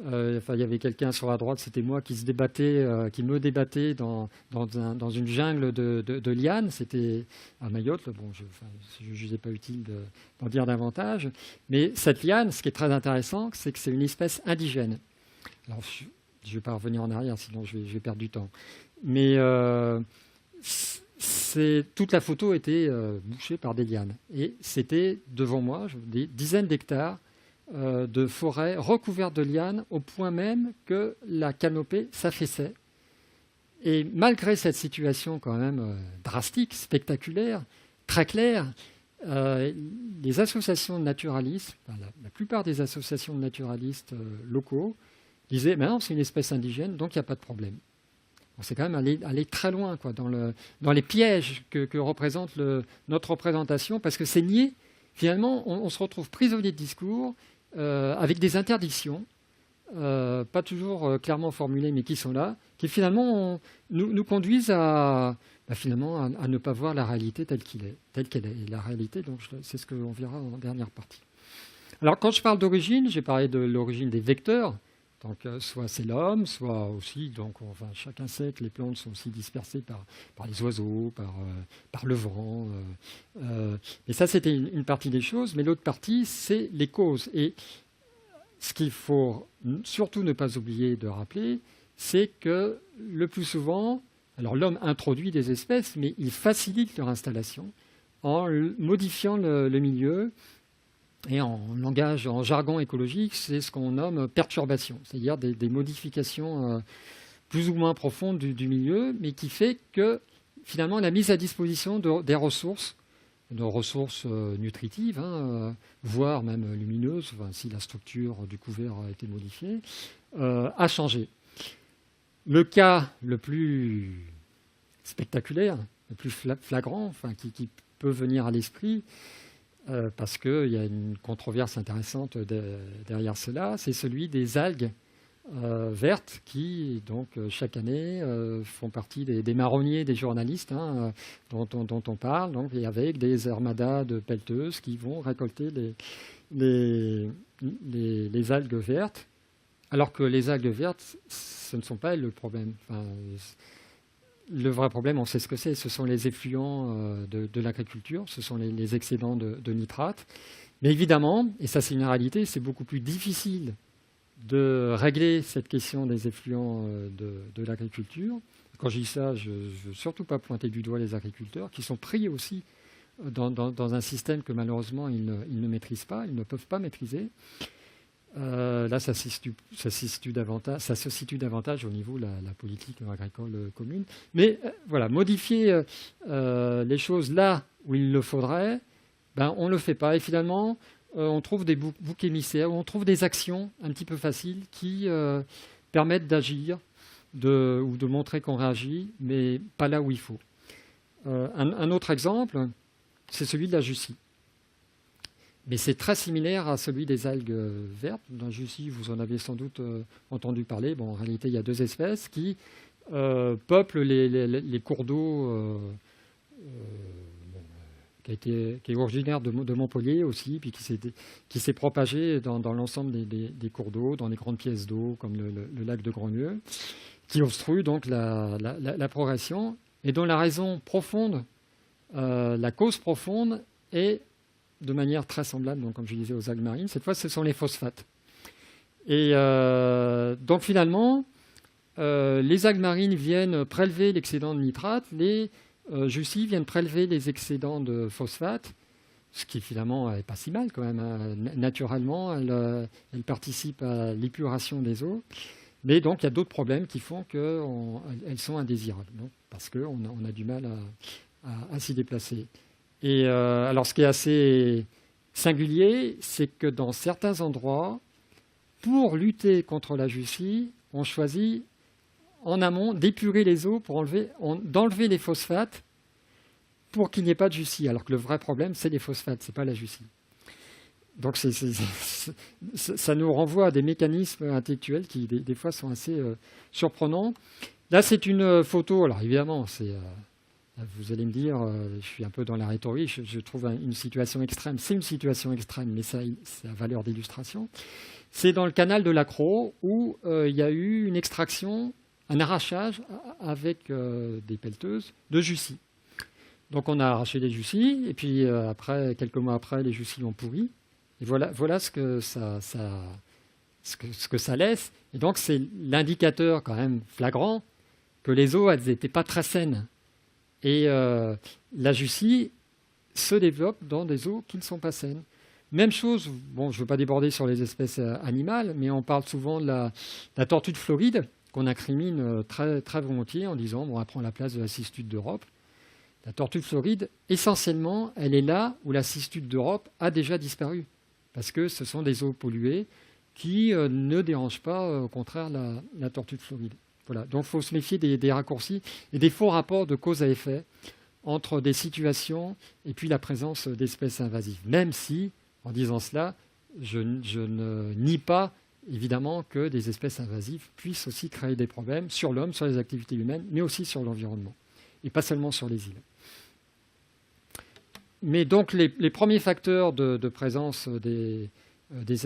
il y avait quelqu'un sur la droite, c'était moi, qui me débattait dans une jungle de lianes. C'était à Mayotte. Bon, je ne jugeais pas utile d'en dire davantage. Mais cette liane, ce qui est très intéressant, c'est que c'est une espèce indigène. Alors, je ne vais pas revenir en arrière, sinon je vais perdre du temps. Mais toute la photo était bouchée par des lianes. Et c'était devant moi des dizaines d'hectares de forêt recouverte de lianes au point même que la canopée s'affaissait. Et malgré cette situation quand même drastique, spectaculaire, très claire, les associations de naturalistes, la plupart des associations de naturalistes locaux disaient « non, c'est une espèce indigène, donc il n'y a pas de problème ». C'est quand même aller très loin dans les pièges que représente notre représentation, parce que c'est nier. Finalement, on se retrouve prisonnier de discours avec des interdictions, pas toujours clairement formulées, mais qui sont là, qui finalement nous conduisent à ne pas voir la réalité telle qu'elle est. Et la réalité, donc, c'est ce qu'on verra en dernière partie. Alors, quand je parle d'origine, j'ai parlé de l'origine des vecteurs. Donc, soit c'est l'homme, soit aussi, chacun sait que les plantes sont aussi dispersées par les oiseaux, par le vent. Et ça, c'était une partie des choses, mais l'autre partie, c'est les causes. Et ce qu'il faut surtout ne pas oublier de rappeler, c'est que le plus souvent, alors l'homme introduit des espèces, mais il facilite leur installation en modifiant le milieu. Et en jargon écologique, c'est ce qu'on nomme perturbation, c'est-à-dire des modifications plus ou moins profondes du milieu, mais qui fait que finalement la mise à disposition des ressources, nutritives, voire même lumineuses, si la structure du couvert a été modifiée, a changé. Le cas le plus spectaculaire, le plus flagrant, qui peut venir à l'esprit, parce qu'il y a une controverse intéressante derrière cela, c'est celui des algues vertes qui, donc, chaque année, font partie des marronniers des journalistes dont on parle, donc, et avec des armadas de pelleteuses qui vont récolter les algues vertes, alors que les algues vertes, ce ne sont pas elles le problème. Le vrai problème, on sait ce que c'est. Ce sont les effluents de l'agriculture, ce sont les excédents de nitrates. Mais évidemment, et ça c'est une réalité, c'est beaucoup plus difficile de régler cette question des effluents de l'agriculture. Quand je dis ça, je ne veux surtout pas pointer du doigt les agriculteurs, qui sont pris aussi dans un système que malheureusement ils ne maîtrisent pas, ils ne peuvent pas maîtriser. Là, ça se situe davantage au niveau de la politique agricole commune. Mais voilà, modifier les choses là où il le faudrait, on ne le fait pas. Et finalement, on trouve des boucs émissaires, on trouve des actions un petit peu faciles qui permettent d'agir ou de montrer qu'on réagit, mais pas là où il faut. Un autre exemple, c'est celui de la Jussie. Mais c'est très similaire à celui des algues vertes. La Jussie, vous en avez sans doute entendu parler. Bon, en réalité, il y a 2 espèces qui peuplent les cours d'eau, qui est originaire de Montpellier aussi, puis qui s'est propagé dans l'ensemble des cours d'eau, dans les grandes pièces d'eau, comme le lac de Grandlieu, qui obstrue donc la progression, et dont la raison profonde, la cause profonde est de manière très semblable, donc, comme je disais, aux algues marines. Cette fois, ce sont les phosphates. Et donc finalement, les algues marines viennent prélever l'excédent de nitrate, les Jussies viennent prélever les excédents de phosphate, ce qui finalement n'est pas si mal quand même, hein. Naturellement, elles participent à l'épuration des eaux. Mais donc, il y a d'autres problèmes qui font qu'elles sont indésirables, donc, parce qu'on a du mal à s'y déplacer. Et alors, ce qui est assez singulier, c'est que dans certains endroits, pour lutter contre la Jussie, on choisit en amont d'épurer les eaux pour d'enlever les phosphates pour qu'il n'y ait pas de Jussie, alors que le vrai problème, c'est les phosphates, ce n'est pas la Jussie. Donc ça nous renvoie à des mécanismes intellectuels qui, des fois, sont assez surprenants. Là, c'est une photo, alors évidemment, vous allez me dire, je suis un peu dans la rhétorique, je trouve une situation extrême. C'est une situation extrême, mais ça a valeur d'illustration. C'est dans le canal de l'Accro où il y a eu une extraction, un arrachage avec des pelleteuses de Jussie. Donc on a arraché les Jussies, et puis quelques mois après, les Jussies ont pourri. Et voilà ce que ça laisse. Et donc c'est l'indicateur quand même flagrant que les eaux, elles n'étaient pas très saines. Et la Jussie se développe dans des eaux qui ne sont pas saines. Même chose, bon, je ne veux pas déborder sur les espèces animales, mais on parle souvent de la tortue de Floride, qu'on incrimine très, très volontiers en disant bon, elle prend la place de la cistude d'Europe. La tortue de Floride, essentiellement, elle est là où la cistude d'Europe a déjà disparu, parce que ce sont des eaux polluées qui ne dérangent pas, au contraire, la tortue de Floride. Voilà. Donc il faut se méfier des raccourcis et des faux rapports de cause à effet entre des situations et puis la présence d'espèces invasives. Même si, en disant cela, je ne nie pas évidemment que des espèces invasives puissent aussi créer des problèmes sur l'homme, sur les activités humaines, mais aussi sur l'environnement, et pas seulement sur les îles. Mais donc les premiers facteurs de présence des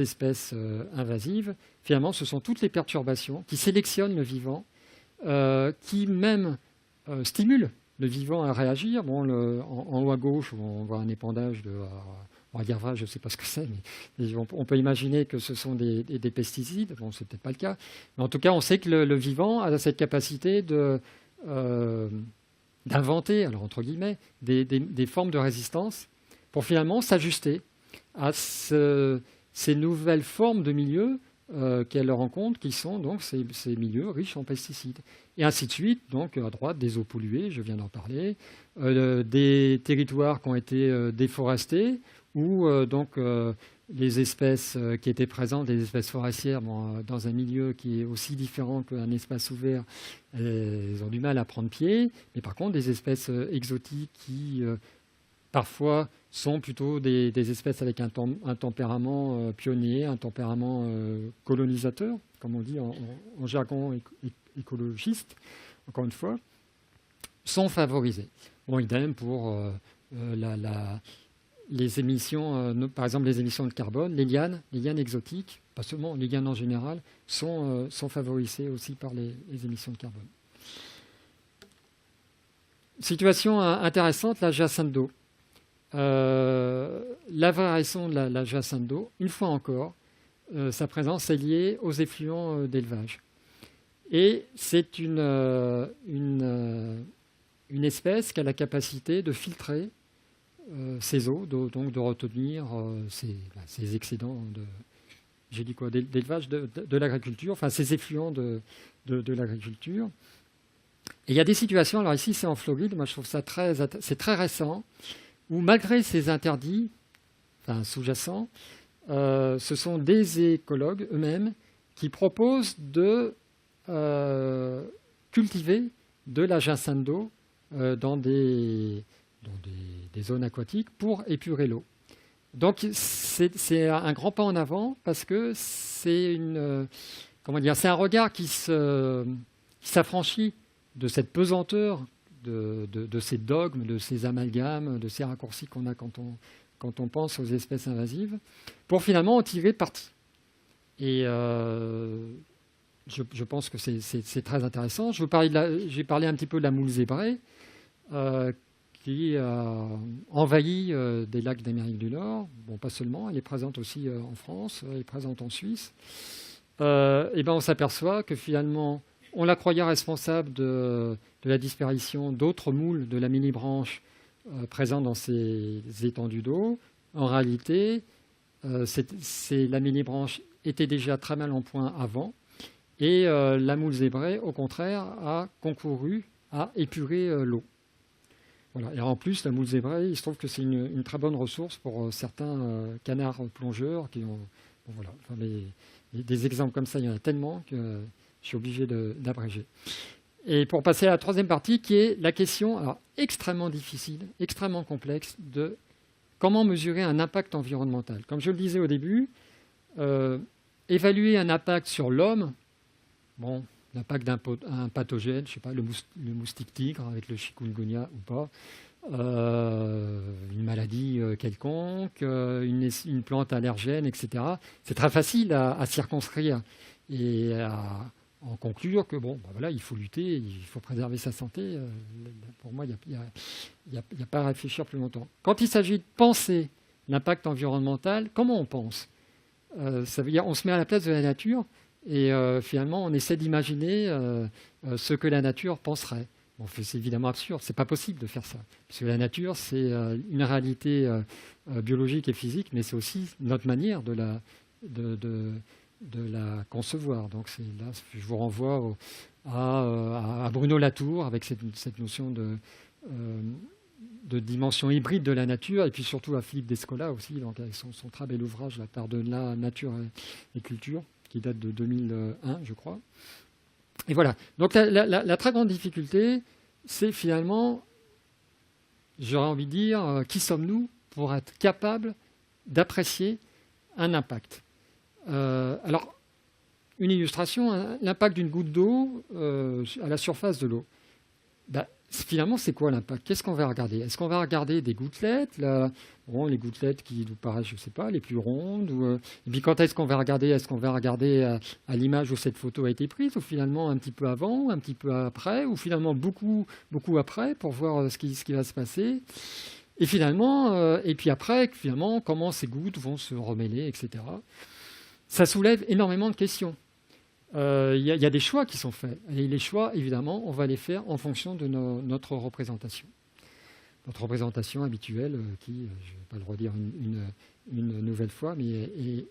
espèces invasives, finalement, ce sont toutes les perturbations qui sélectionnent le vivant, qui même stimulent le vivant à réagir. Bon, en haut à gauche, on voit un épandage de... on va dire vrai, je ne sais pas ce que c'est, mais on peut imaginer que ce sont des pesticides. Bon, c'est peut-être pas le cas. Mais en tout cas, on sait que le vivant a cette capacité d'inventer, alors entre guillemets, des formes de résistance pour finalement s'ajuster à ces nouvelles formes de milieux qu'elle rencontre, qui sont donc ces milieux riches en pesticides. Et ainsi de suite, donc à droite, des eaux polluées, je viens d'en parler, des territoires qui ont été déforestés, où les espèces qui étaient présentes, les espèces forestières, dans un milieu qui est aussi différent qu'un espace ouvert, elles ont du mal à prendre pied. Mais par contre, des espèces exotiques qui parfois sont plutôt des espèces avec un tempérament pionnier, un tempérament colonisateur, comme on dit en jargon écologiste, encore une fois, sont favorisées. Bon, idem pour les émissions, par exemple les émissions de carbone, les lianes exotiques, pas seulement les lianes en général, sont favorisées aussi par les émissions de carbone. Situation intéressante, la jacinthe d'eau. La variation de la jacinthe d'eau, une fois encore, sa présence est liée aux effluents d'élevage. Et c'est une espèce qui a la capacité de filtrer ces eaux, donc de retenir ces excédents d'élevage de l'agriculture, enfin ces effluents de l'agriculture. Et il y a des situations, alors ici c'est en Floride, moi je trouve ça c'est très récent, où malgré ces interdits, enfin sous-jacents, ce sont des écologues eux-mêmes qui proposent de cultiver de la ginseng d'eau dans des zones aquatiques pour épurer l'eau. Donc c'est un grand pas en avant parce que c'est c'est un regard qui s'affranchit de cette pesanteur, de ces dogmes, de ces amalgames, de ces raccourcis qu'on a quand on pense aux espèces invasives, pour finalement en tirer parti. Et je pense que c'est très intéressant. J'ai parlé un petit peu de la moule zébrée, qui a envahi des lacs d'Amérique du Nord. Bon, pas seulement, elle est présente aussi en France, elle est présente en Suisse. Et on s'aperçoit que finalement, on la croyait responsable de la disparition d'autres moules de la mini-branche présentes dans ces étendues d'eau. En réalité, la mini-branche était déjà très mal en point avant, et la moule zébrée, au contraire, a concouru à épurer l'eau. Voilà. Et en plus, la moule zébrée, il se trouve que c'est une très bonne ressource pour certains canards plongeurs qui ont... Bon, voilà. Enfin, des exemples comme ça, il y en a tellement que je suis obligé d'abréger. Et pour passer à la troisième partie, qui est la question extrêmement difficile, extrêmement complexe, de comment mesurer un impact environnemental. Comme je le disais au début, évaluer un impact sur l'homme, bon, l'impact d'un pathogène, je ne sais pas, le moustique tigre avec le chikungunya ou pas, une maladie quelconque, une plante allergène, etc. C'est très facile à circonscrire et à en conclure que il faut lutter, il faut préserver sa santé. Pour moi, il n'y a pas à réfléchir plus longtemps. Quand il s'agit de penser l'impact environnemental, comment on pense ? Ça veut dire on se met à la place de la nature et finalement on essaie d'imaginer ce que la nature penserait. Bon, c'est évidemment absurde, c'est pas possible de faire ça. Parce que la nature, c'est une réalité biologique et physique, mais c'est aussi notre manière de la concevoir. Donc là, je vous renvoie à Bruno Latour avec cette notion de dimension hybride de la nature, et puis surtout à Philippe Descola aussi, donc avec son très bel ouvrage, La Par-delà nature et culture, qui date de 2001, je crois. Et voilà. Donc la très grande difficulté, c'est finalement, j'aurais envie de dire, qui sommes-nous pour être capables d'apprécier un impact ? Alors, une illustration, l'impact d'une goutte d'eau à la surface de l'eau. Finalement, c'est quoi l'impact ? Qu'est-ce qu'on va regarder ? Est-ce qu'on va regarder des gouttelettes, les gouttelettes qui nous paraissent, je ne sais pas, les plus rondes et puis quand est-ce qu'on va regarder ? Est-ce qu'on va regarder à l'image où cette photo a été prise, ou finalement un petit peu avant, un petit peu après, ou finalement beaucoup, beaucoup après, pour voir ce qui va se passer ? Et finalement, et puis après, finalement, comment ces gouttes vont se remêler, etc. Ça soulève énormément de questions. Il y a des choix qui sont faits. Et les choix, évidemment, on va les faire en fonction de notre représentation. Notre représentation habituelle, qui, je ne vais pas le redire une nouvelle fois, mais est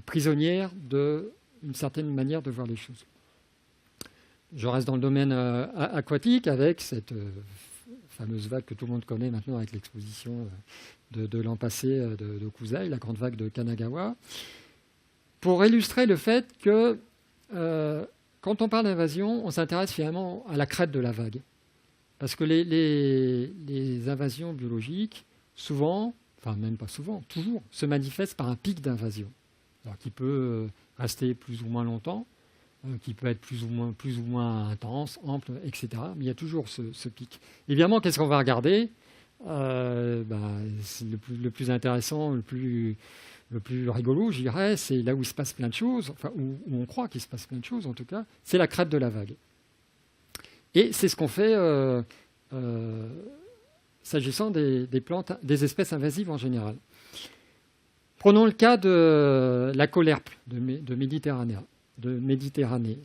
prisonnière d'une certaine manière de voir les choses. Je reste dans le domaine aquatique avec cette fameuse vague que tout le monde connaît maintenant avec l'exposition de l'an passé de Kusai, la grande vague de Kanagawa, pour illustrer le fait que quand on parle d'invasion, on s'intéresse finalement à la crête de la vague. Parce que les invasions biologiques, souvent, enfin même pas souvent, toujours, se manifestent par un pic d'invasion. Alors qui peut rester plus ou moins longtemps, qui peut être plus ou moins intense, ample, etc. Mais il y a toujours ce pic. Évidemment, qu'est-ce qu'on va regarder ? C'est le plus intéressant, le plus rigolo, je dirais, c'est là où il se passe plein de choses, enfin où on croit qu'il se passe plein de choses en tout cas, c'est la crête de la vague. Et c'est ce qu'on fait s'agissant des plantes, des espèces invasives en général. Prenons le cas de la caulerpe de Méditerranée,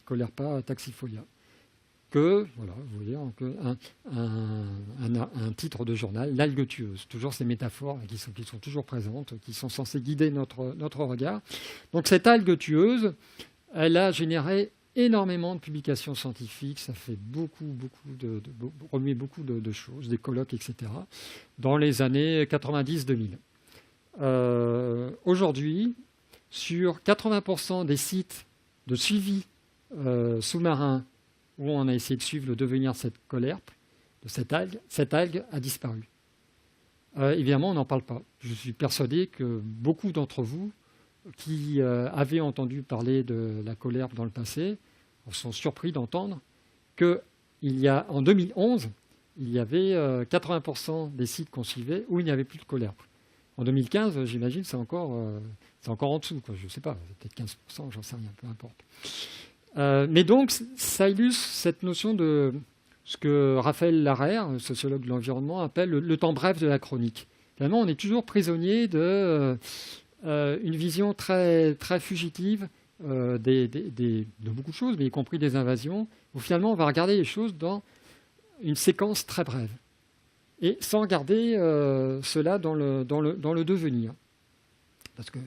Caulerpa taxifolia. Que, voilà, vous voyez, un titre de journal, l'algue tueuse. Toujours ces métaphores qui sont toujours présentes, qui sont censées guider notre regard. Donc cette algue tueuse, elle a généré énormément de publications scientifiques, ça fait remuer beaucoup de choses, des colloques, etc., dans les années 90-2000. Aujourd'hui, sur 80% des sites de suivi sous-marin où on a essayé de suivre le devenir de cette colerpe, de cette algue a disparu. Évidemment, on n'en parle pas. Je suis persuadé que beaucoup d'entre vous qui avaient entendu parler de la colerpe dans le passé sont surpris d'entendre qu'en 2011, il y avait 80% des sites qu'on suivait où il n'y avait plus de colerpe. En 2015, j'imagine, c'est encore en dessous, quoi. Je ne sais pas, peut-être 15%, j'en sais rien, peu importe. Mais donc, ça illustre cette notion de ce que Raphaël Larère, sociologue de l'environnement, appelle le temps bref de la chronique. Finalement, on est toujours prisonnier d'une vision très, très fugitive de beaucoup de choses, mais y compris des invasions, où finalement, on va regarder les choses dans une séquence très brève, et sans regarder cela dans le devenir. Parce que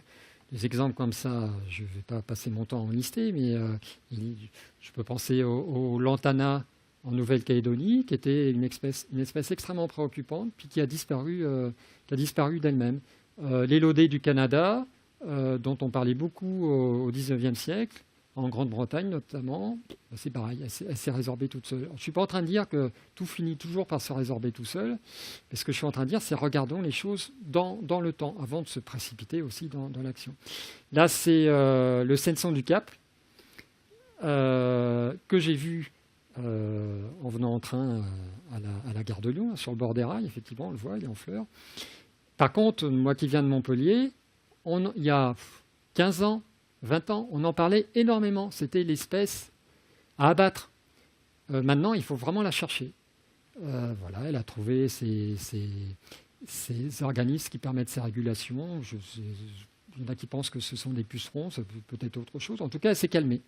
des exemples comme ça, je ne vais pas passer mon temps à en lister, mais je peux penser au lantana en Nouvelle-Calédonie, qui était une espèce extrêmement préoccupante, puis qui a disparu d'elle-même. L'élodée du Canada, dont on parlait beaucoup au XIXe siècle, en Grande-Bretagne notamment, c'est pareil, elle s'est résorbée toute seule. Alors, je ne suis pas en train de dire que tout finit toujours par se résorber tout seul, mais ce que je suis en train de dire, c'est regardons les choses dans le temps, avant de se précipiter aussi dans l'action. Là, c'est le Senson du Cap, que j'ai vu en venant en train à la gare de Lyon, sur le bord des rails, effectivement, on le voit, il est en fleurs. Par contre, moi qui viens de Montpellier, il y a 15 ans, 20 ans, on en parlait énormément. C'était l'espèce à abattre. Maintenant, il faut vraiment la chercher. Voilà, elle a trouvé ces organismes qui permettent sa régulation. Il y en a qui pensent que ce sont des pucerons, ça peut être autre chose. En tout cas, elle s'est calmée.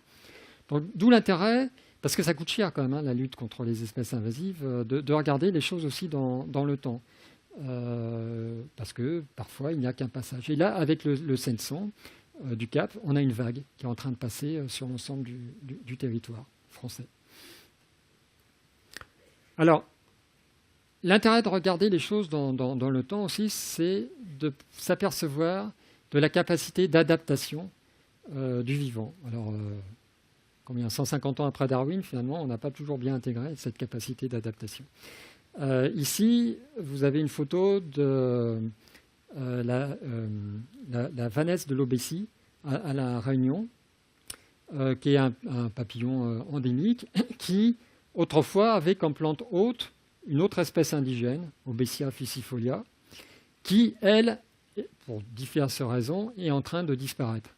Donc, d'où l'intérêt, parce que ça coûte cher quand même, hein, la lutte contre les espèces invasives, de regarder les choses aussi dans le temps. Parce que parfois, il n'y a qu'un passage. Et là, avec le Senson du Cap, on a une vague qui est en train de passer sur l'ensemble du territoire français. Alors, l'intérêt de regarder les choses dans le temps aussi, c'est de s'apercevoir de la capacité d'adaptation du vivant. Alors, 150 ans après Darwin, finalement, on n'a pas toujours bien intégré cette capacité d'adaptation. Ici, vous avez une photo de la vanesse de l'Aubécie à La Réunion, qui est un papillon endémique, qui autrefois avait comme plante hôte une autre espèce indigène, Aubécia ficifolia, qui, elle, pour diverses raisons, est en train de disparaître.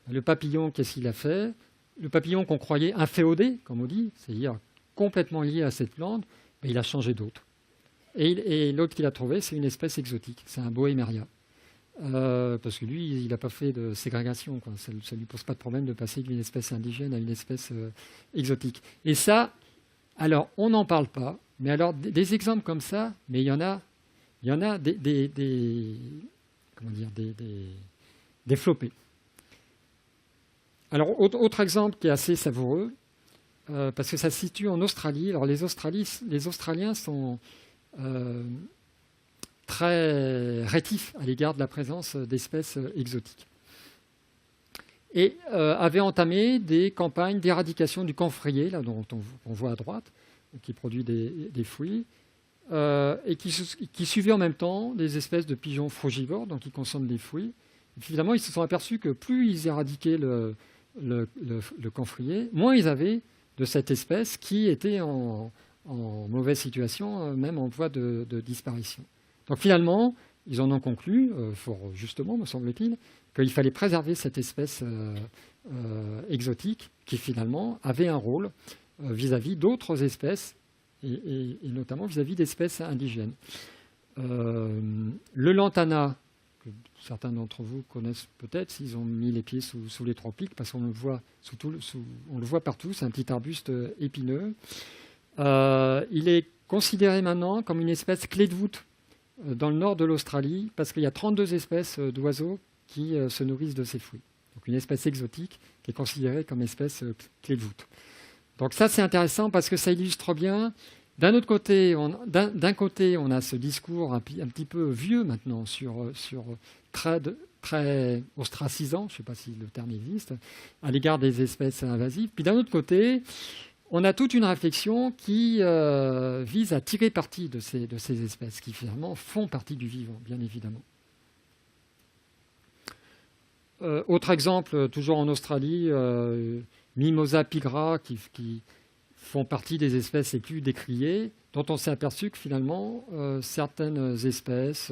Le papillon, qu'est-ce qu'il a fait? Le papillon qu'on croyait inféodé, comme on dit, c'est-à-dire complètement lié à cette plante, il a changé d'hôte. Et l'autre qu'il a trouvé, c'est une espèce exotique, c'est un Bohémeria. Parce que lui, il n'a pas fait de ségrégation, quoi. Ça ne lui pose pas de problème de passer d'une espèce indigène à une espèce exotique. Et ça, alors, on n'en parle pas, mais alors des exemples comme ça, mais il y en a des flopés. Alors, autre exemple qui est assez savoureux, parce que ça se situe en Australie. Alors, les Australiens sont très rétifs à l'égard de la présence d'espèces exotiques. Et avaient entamé des campagnes d'éradication du camphrier, là, dont on voit à droite, qui produit des fruits, et qui suivaient en même temps des espèces de pigeons frugivores, donc qui consomment des fruits. Et finalement, ils se sont aperçus que plus ils éradiquaient le camphrier, moins ils avaient de cette espèce qui était en mauvaise situation, même en voie de disparition. Donc finalement, ils en ont conclu, fort justement, me semble-t-il, qu'il fallait préserver cette espèce exotique qui finalement avait un rôle vis-à-vis d'autres espèces, et notamment vis-à-vis d'espèces indigènes. Le lantana, que certains d'entre vous connaissent peut-être s'ils ont mis les pieds sous les tropiques, parce qu'on le voit, on le voit partout, c'est un petit arbuste épineux. Il est considéré maintenant comme une espèce clé de voûte dans le nord de l'Australie, parce qu'il y a 32 espèces d'oiseaux qui se nourrissent de ces fruits. Donc une espèce exotique qui est considérée comme espèce clé de voûte. Donc ça, c'est intéressant parce que ça illustre bien. D'un côté, on a ce discours un petit peu vieux maintenant sur très ostracisant, je ne sais pas si le terme existe, à l'égard des espèces invasives. Puis d'un autre côté, on a toute une réflexion qui vise à tirer parti de ces espèces qui finalement font partie du vivant, bien évidemment. Autre exemple, toujours en Australie, Mimosa pigra, qui font partie des espèces les plus décriées, dont on s'est aperçu que finalement, certaines espèces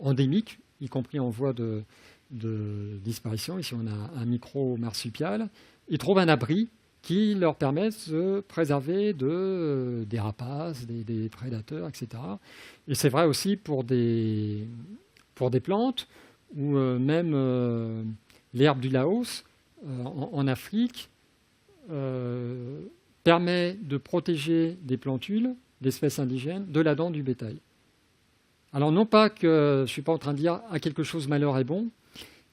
endémiques, y compris en voie de disparition, ici on a un micro-marsupial, ils trouvent un abri qui leur permet de se préserver des rapaces, des prédateurs, etc. Et c'est vrai aussi pour des plantes, ou même l'herbe du Laos, en Afrique, permet de protéger des plantules, d'espèces indigènes, de la dent du bétail. Alors non pas que je ne suis pas en train de dire à quelque chose malheur est bon,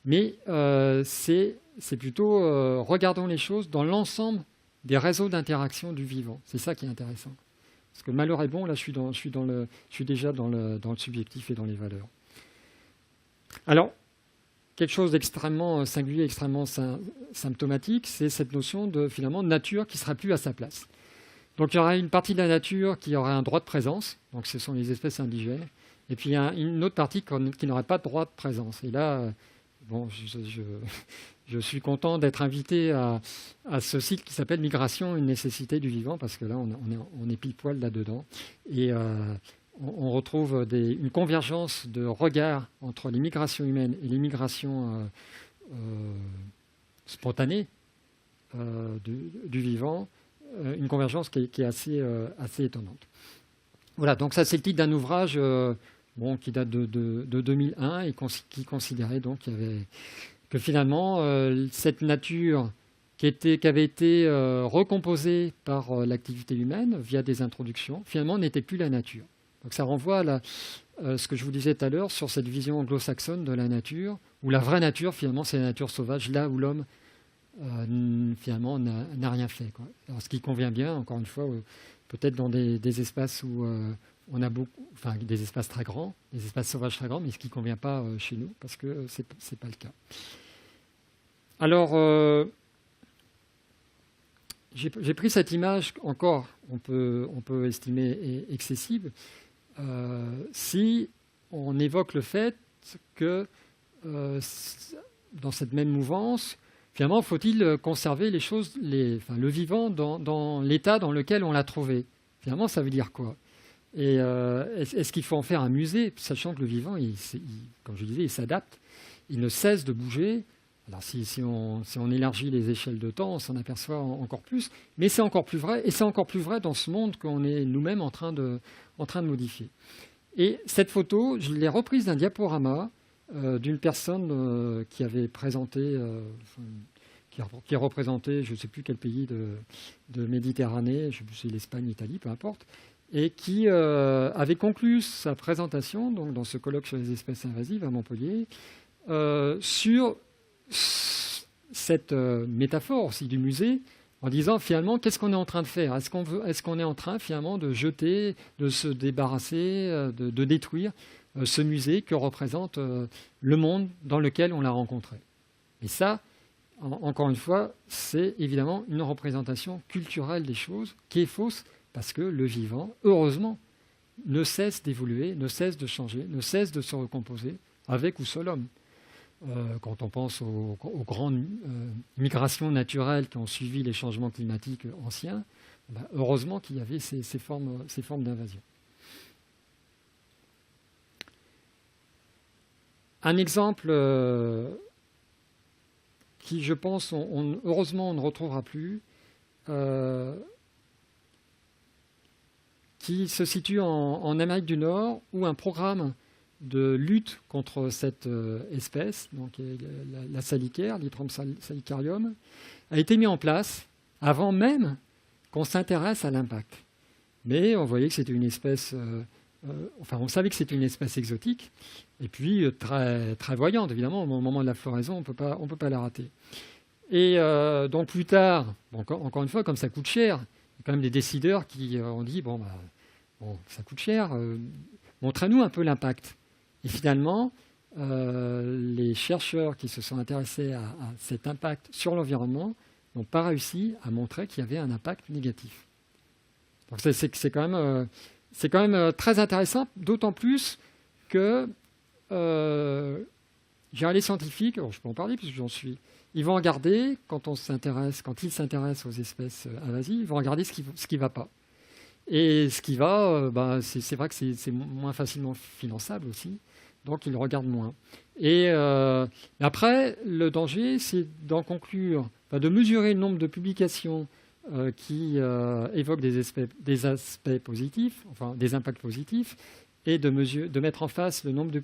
mais c'est plutôt regardons les choses dans l'ensemble des réseaux d'interaction du vivant. C'est ça qui est intéressant. Parce que malheur est bon, là je suis déjà dans le subjectif et dans les valeurs. Alors, quelque chose d'extrêmement singulier, extrêmement symptomatique, c'est cette notion de finalement nature qui ne sera plus à sa place. Donc il y aura une partie de la nature qui aura un droit de présence, donc ce sont les espèces indigènes, et puis il y a une autre partie qui n'aurait pas de droit de présence. Et là, bon, je suis content d'être invité à ce site qui s'appelle Migration, une nécessité du vivant, parce que là, on est pile poil là-dedans. Et on retrouve une convergence de regard entre les migrations humaines et les migrations spontanées du vivant, une convergence qui est assez étonnante. Voilà, donc ça c'est le titre d'un ouvrage qui date de 2001 et qui considérait donc que finalement cette nature qui avait été recomposée par l'activité humaine via des introductions, finalement n'était plus la nature. Donc ça renvoie à ce que je vous disais tout à l'heure sur cette vision anglo-saxonne de la nature, où la vraie nature, finalement, c'est la nature sauvage, là où l'homme, finalement, n'a rien fait, quoi. Alors, ce qui convient bien, encore une fois, peut-être dans des espaces où on a beaucoup, enfin, des espaces très grands, des espaces sauvages très grands, mais ce qui ne convient pas chez nous, parce que ce n'est pas le cas. Alors, j'ai pris cette image, encore, on peut estimer excessive, si on évoque le fait que dans cette même mouvance, finalement, faut-il conserver les choses, le vivant dans l'état dans lequel on l'a trouvé? Finalement, ça veut dire quoi? Et est-ce qu'il faut en faire un musée, sachant que le vivant, comme je disais, il s'adapte, il ne cesse de bouger. Alors si on élargit les échelles de temps, on s'en aperçoit encore plus, mais c'est encore plus vrai, et c'est encore plus vrai dans ce monde qu'on est nous-mêmes en train de modifier. Et cette photo, je l'ai reprise d'un diaporama d'une personne qui avait présenté, qui représentait, je ne sais plus quel pays de Méditerranée, je ne sais plus si c'est l'Espagne, l'Italie, peu importe, et qui avait conclu sa présentation donc, dans ce colloque sur les espèces invasives à Montpellier, sur cette métaphore aussi du musée, en disant finalement qu'est-ce qu'on est en train de faire? Est-ce qu'on est en train finalement de jeter, de se débarrasser, de détruire ce musée que représente le monde dans lequel on l'a rencontré? Et ça, encore une fois, c'est évidemment une représentation culturelle des choses qui est fausse parce que le vivant, heureusement, ne cesse d'évoluer, ne cesse de changer, ne cesse de se recomposer avec ou sans l'homme. Quand on pense aux grandes migrations naturelles qui ont suivi les changements climatiques anciens, heureusement qu'il y avait ces formes d'invasion. Un exemple qui, je pense, heureusement on ne retrouvera plus, qui se situe en Amérique du Nord, où un programme de lutte contre cette espèce, donc la salicaire, l'Itrum salicarium, a été mis en place avant même qu'on s'intéresse à l'impact. Mais on voyait que c'était une espèce, on savait que c'était une espèce exotique, et puis très, très voyante, évidemment, au moment de la floraison, on peut pas la rater. Et donc plus tard, encore une fois, comme ça coûte cher, il y a quand même des décideurs qui ont dit, ça coûte cher, montrez-nous un peu l'impact. Et finalement, les chercheurs qui se sont intéressés à cet impact sur l'environnement n'ont pas réussi à montrer qu'il y avait un impact négatif. Donc c'est quand même très intéressant, d'autant plus que les scientifiques, alors je peux en parler puisque j'en suis, ils vont regarder, quand ils s'intéressent aux espèces invasives, ils vont regarder ce qui ne va pas. Et ce qui va, c'est vrai que c'est moins facilement finançable aussi, donc ils le regardent moins. Et après, le danger, c'est d'en conclure, de mesurer le nombre de publications qui évoquent des aspects positifs, enfin des impacts positifs, et de mettre en face le nombre de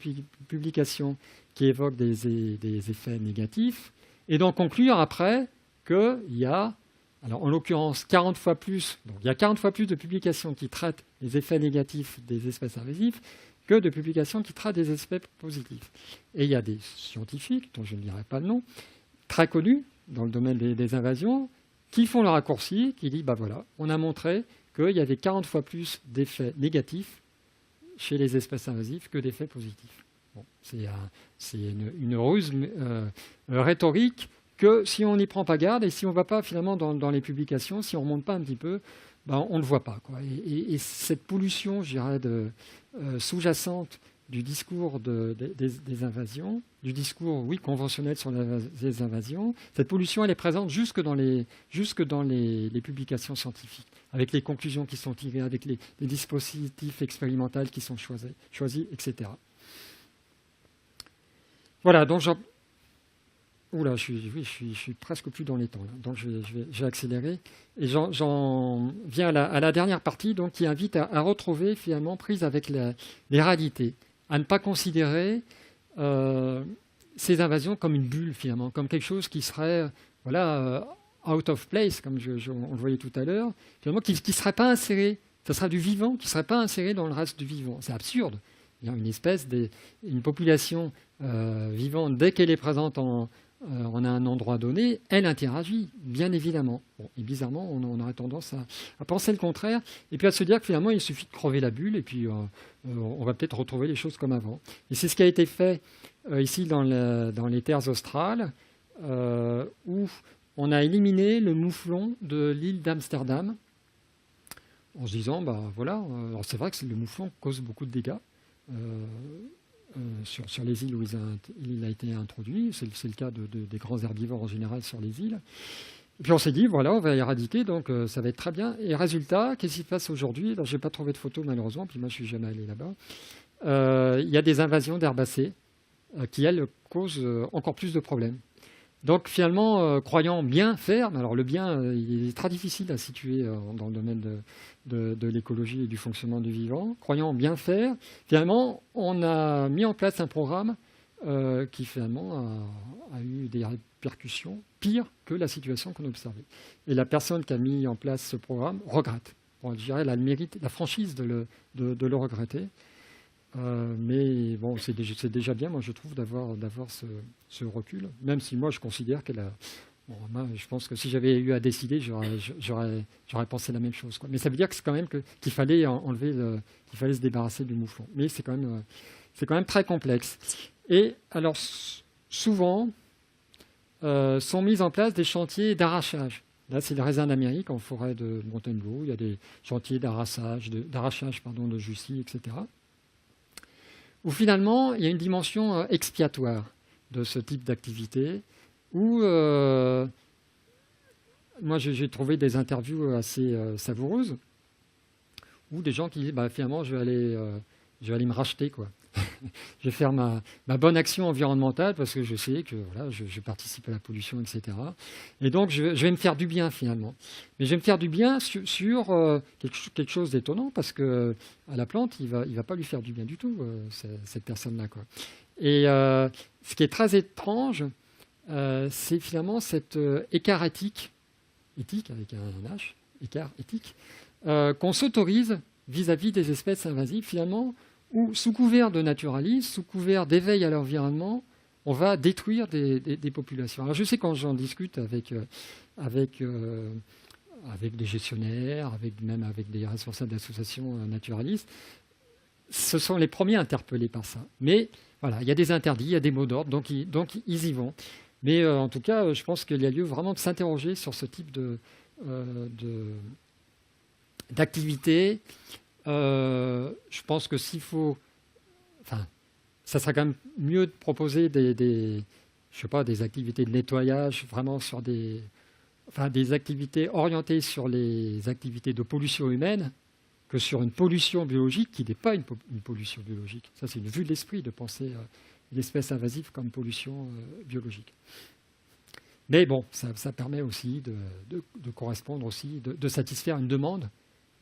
publications qui évoquent des effets négatifs, et d'en conclure après qu'il y a, alors en l'occurrence 40 fois plus, donc il y a 40 fois plus de publications qui traitent les effets négatifs des espèces invasives que de publications qui traitent des effets positifs. Et il y a des scientifiques, dont je ne dirai pas le nom, très connus dans le domaine des invasions, qui font le raccourci, qui disent, voilà, on a montré qu'il y avait 40 fois plus d'effets négatifs chez les espèces invasives que d'effets positifs. Bon, c'est une ruse rhétorique que si on n'y prend pas garde et si on ne va pas finalement dans les publications, si on ne remonte pas un petit peu, on ne le voit pas, quoi. Et cette pollution, je dirais, sous-jacente du discours des invasions, du discours, oui, conventionnel sur les invasions, cette pollution, elle est présente jusque dans les publications scientifiques, avec les conclusions qui sont tirées, avec les dispositifs expérimentaux qui sont choisis, etc. Voilà, donc oula, je suis presque plus dans les temps, là. Donc je vais accélérer. Et j'en viens à la dernière partie, donc, qui invite à retrouver, finalement, prise avec les réalités, à ne pas considérer ces invasions comme une bulle, finalement, comme quelque chose qui serait out of place, comme on le voyait tout à l'heure, finalement, qui ne serait pas inséré. Ça sera du vivant qui ne serait pas inséré dans le reste du vivant. C'est absurde. Il y a une population vivante, dès qu'elle est présente en un endroit donné, elle interagit, bien évidemment. Bon, et bizarrement, on aurait tendance à penser le contraire, et puis à se dire que finalement, il suffit de crever la bulle, et puis on va peut-être retrouver les choses comme avant. Et c'est ce qui a été fait ici dans les terres australes, où on a éliminé le mouflon de l'île d'Amsterdam, en se disant, alors c'est vrai que le mouflon cause beaucoup de dégâts, sur les îles où il a été introduit. C'est le cas des grands herbivores en général sur les îles. Et puis on s'est dit, on va éradiquer, donc ça va être très bien. Et résultat, qu'est-ce qui se passe aujourd'hui? Alors, je n'ai pas trouvé de photos malheureusement, puis moi je ne suis jamais allé là-bas. Il y a des invasions d'herbacées qui, elles, causent encore plus de problèmes. Donc finalement, croyant bien faire, alors le bien, il est très difficile à situer dans le domaine de l'écologie et du fonctionnement du vivant, croyant bien faire, finalement, on a mis en place un programme qui finalement a eu des répercussions pires que la situation qu'on observait. Et la personne qui a mis en place ce programme regrette. Bon, je dirais, elle a le mérite, la franchise de le regretter. Mais bon, c'est déjà bien, moi je trouve, d'avoir ce recul, même si moi je considère qu'elle a... Bon, moi, je pense que si j'avais eu à décider, j'aurais pensé la même chose, quoi. Mais ça veut dire que c'est quand même qu'il fallait qu'il fallait se débarrasser du mouflon. Mais c'est quand même très complexe. Et alors, souvent, sont mis en place des chantiers d'arrachage. Là, c'est le raisin d'Amérique en forêt de Fontainebleau. Il y a des chantiers d'arrachage de Jussy, etc. Où finalement, il y a une dimension expiatoire de ce type d'activité, où moi j'ai trouvé des interviews assez savoureuses, où des gens qui disent finalement je vais aller me racheter, quoi. Je vais faire ma bonne action environnementale parce que je sais que je participe à la pollution, etc. Et donc je vais me faire du bien finalement. Mais je vais me faire du bien sur quelque chose d'étonnant, parce que à la plante, il va pas lui faire du bien du tout, cette personne-là, quoi. Et ce qui est très étrange, c'est finalement cet écart éthique avec un H, écart éthique, qu'on s'autorise vis-à-vis des espèces invasives, finalement, où, sous couvert de naturalisme, sous couvert d'éveil à l'environnement, on va détruire des populations. Alors je sais, quand j'en discute avec des gestionnaires, même avec des responsables d'associations naturalistes, ce sont les premiers interpellés par ça. Mais Voilà, il y a des interdits, il y a des mots d'ordre, donc ils y vont. Mais en tout cas, je pense qu'il y a lieu vraiment de s'interroger sur ce type d'activité. Je pense que s'il faut... Enfin, ça serait quand même mieux de proposer je sais pas, des activités de nettoyage, vraiment sur des activités orientées sur les activités de pollution humaine, que sur une pollution biologique qui n'est pas une pollution biologique. Ça, c'est une vue de l'esprit de penser une espèce invasive comme pollution biologique. Mais bon, ça permet aussi de correspondre aussi, de satisfaire une demande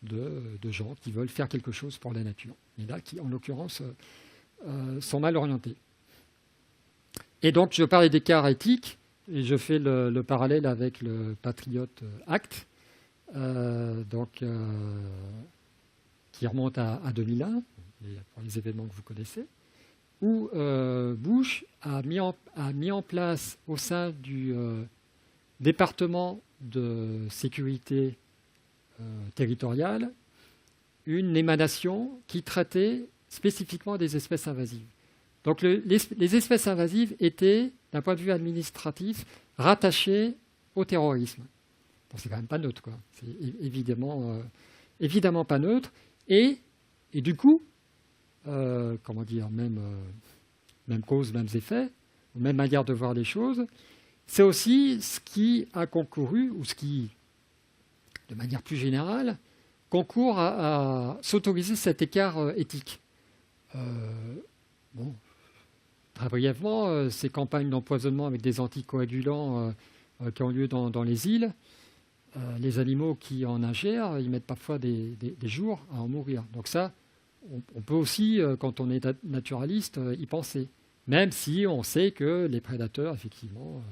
de gens qui veulent faire quelque chose pour la nature. Et là, qui, en l'occurrence, sont mal orientés. Et donc, je parlais d'écart éthique, et je fais le parallèle avec le Patriot Act, qui remonte à 2001, pour les événements que vous connaissez, où Bush a mis en place au sein du département de sécurité territoriale une émanation qui traitait spécifiquement des espèces invasives. Donc les espèces invasives étaient, d'un point de vue administratif, rattachées au terrorisme. Bon, c'est quand même pas neutre, quoi. C'est évidemment pas neutre. Et du coup, comment dire, même cause, mêmes effets, même manière de voir les choses, c'est aussi ce qui a concouru, ou ce qui, de manière plus générale, concourt à s'autoriser cet écart éthique. Bon, très brièvement, ces campagnes d'empoisonnement avec des anticoagulants qui ont lieu dans les îles, les animaux qui en ingèrent, ils mettent parfois des jours à en mourir. Donc ça, on peut aussi, quand on est naturaliste, y penser. Même si on sait que les prédateurs, effectivement,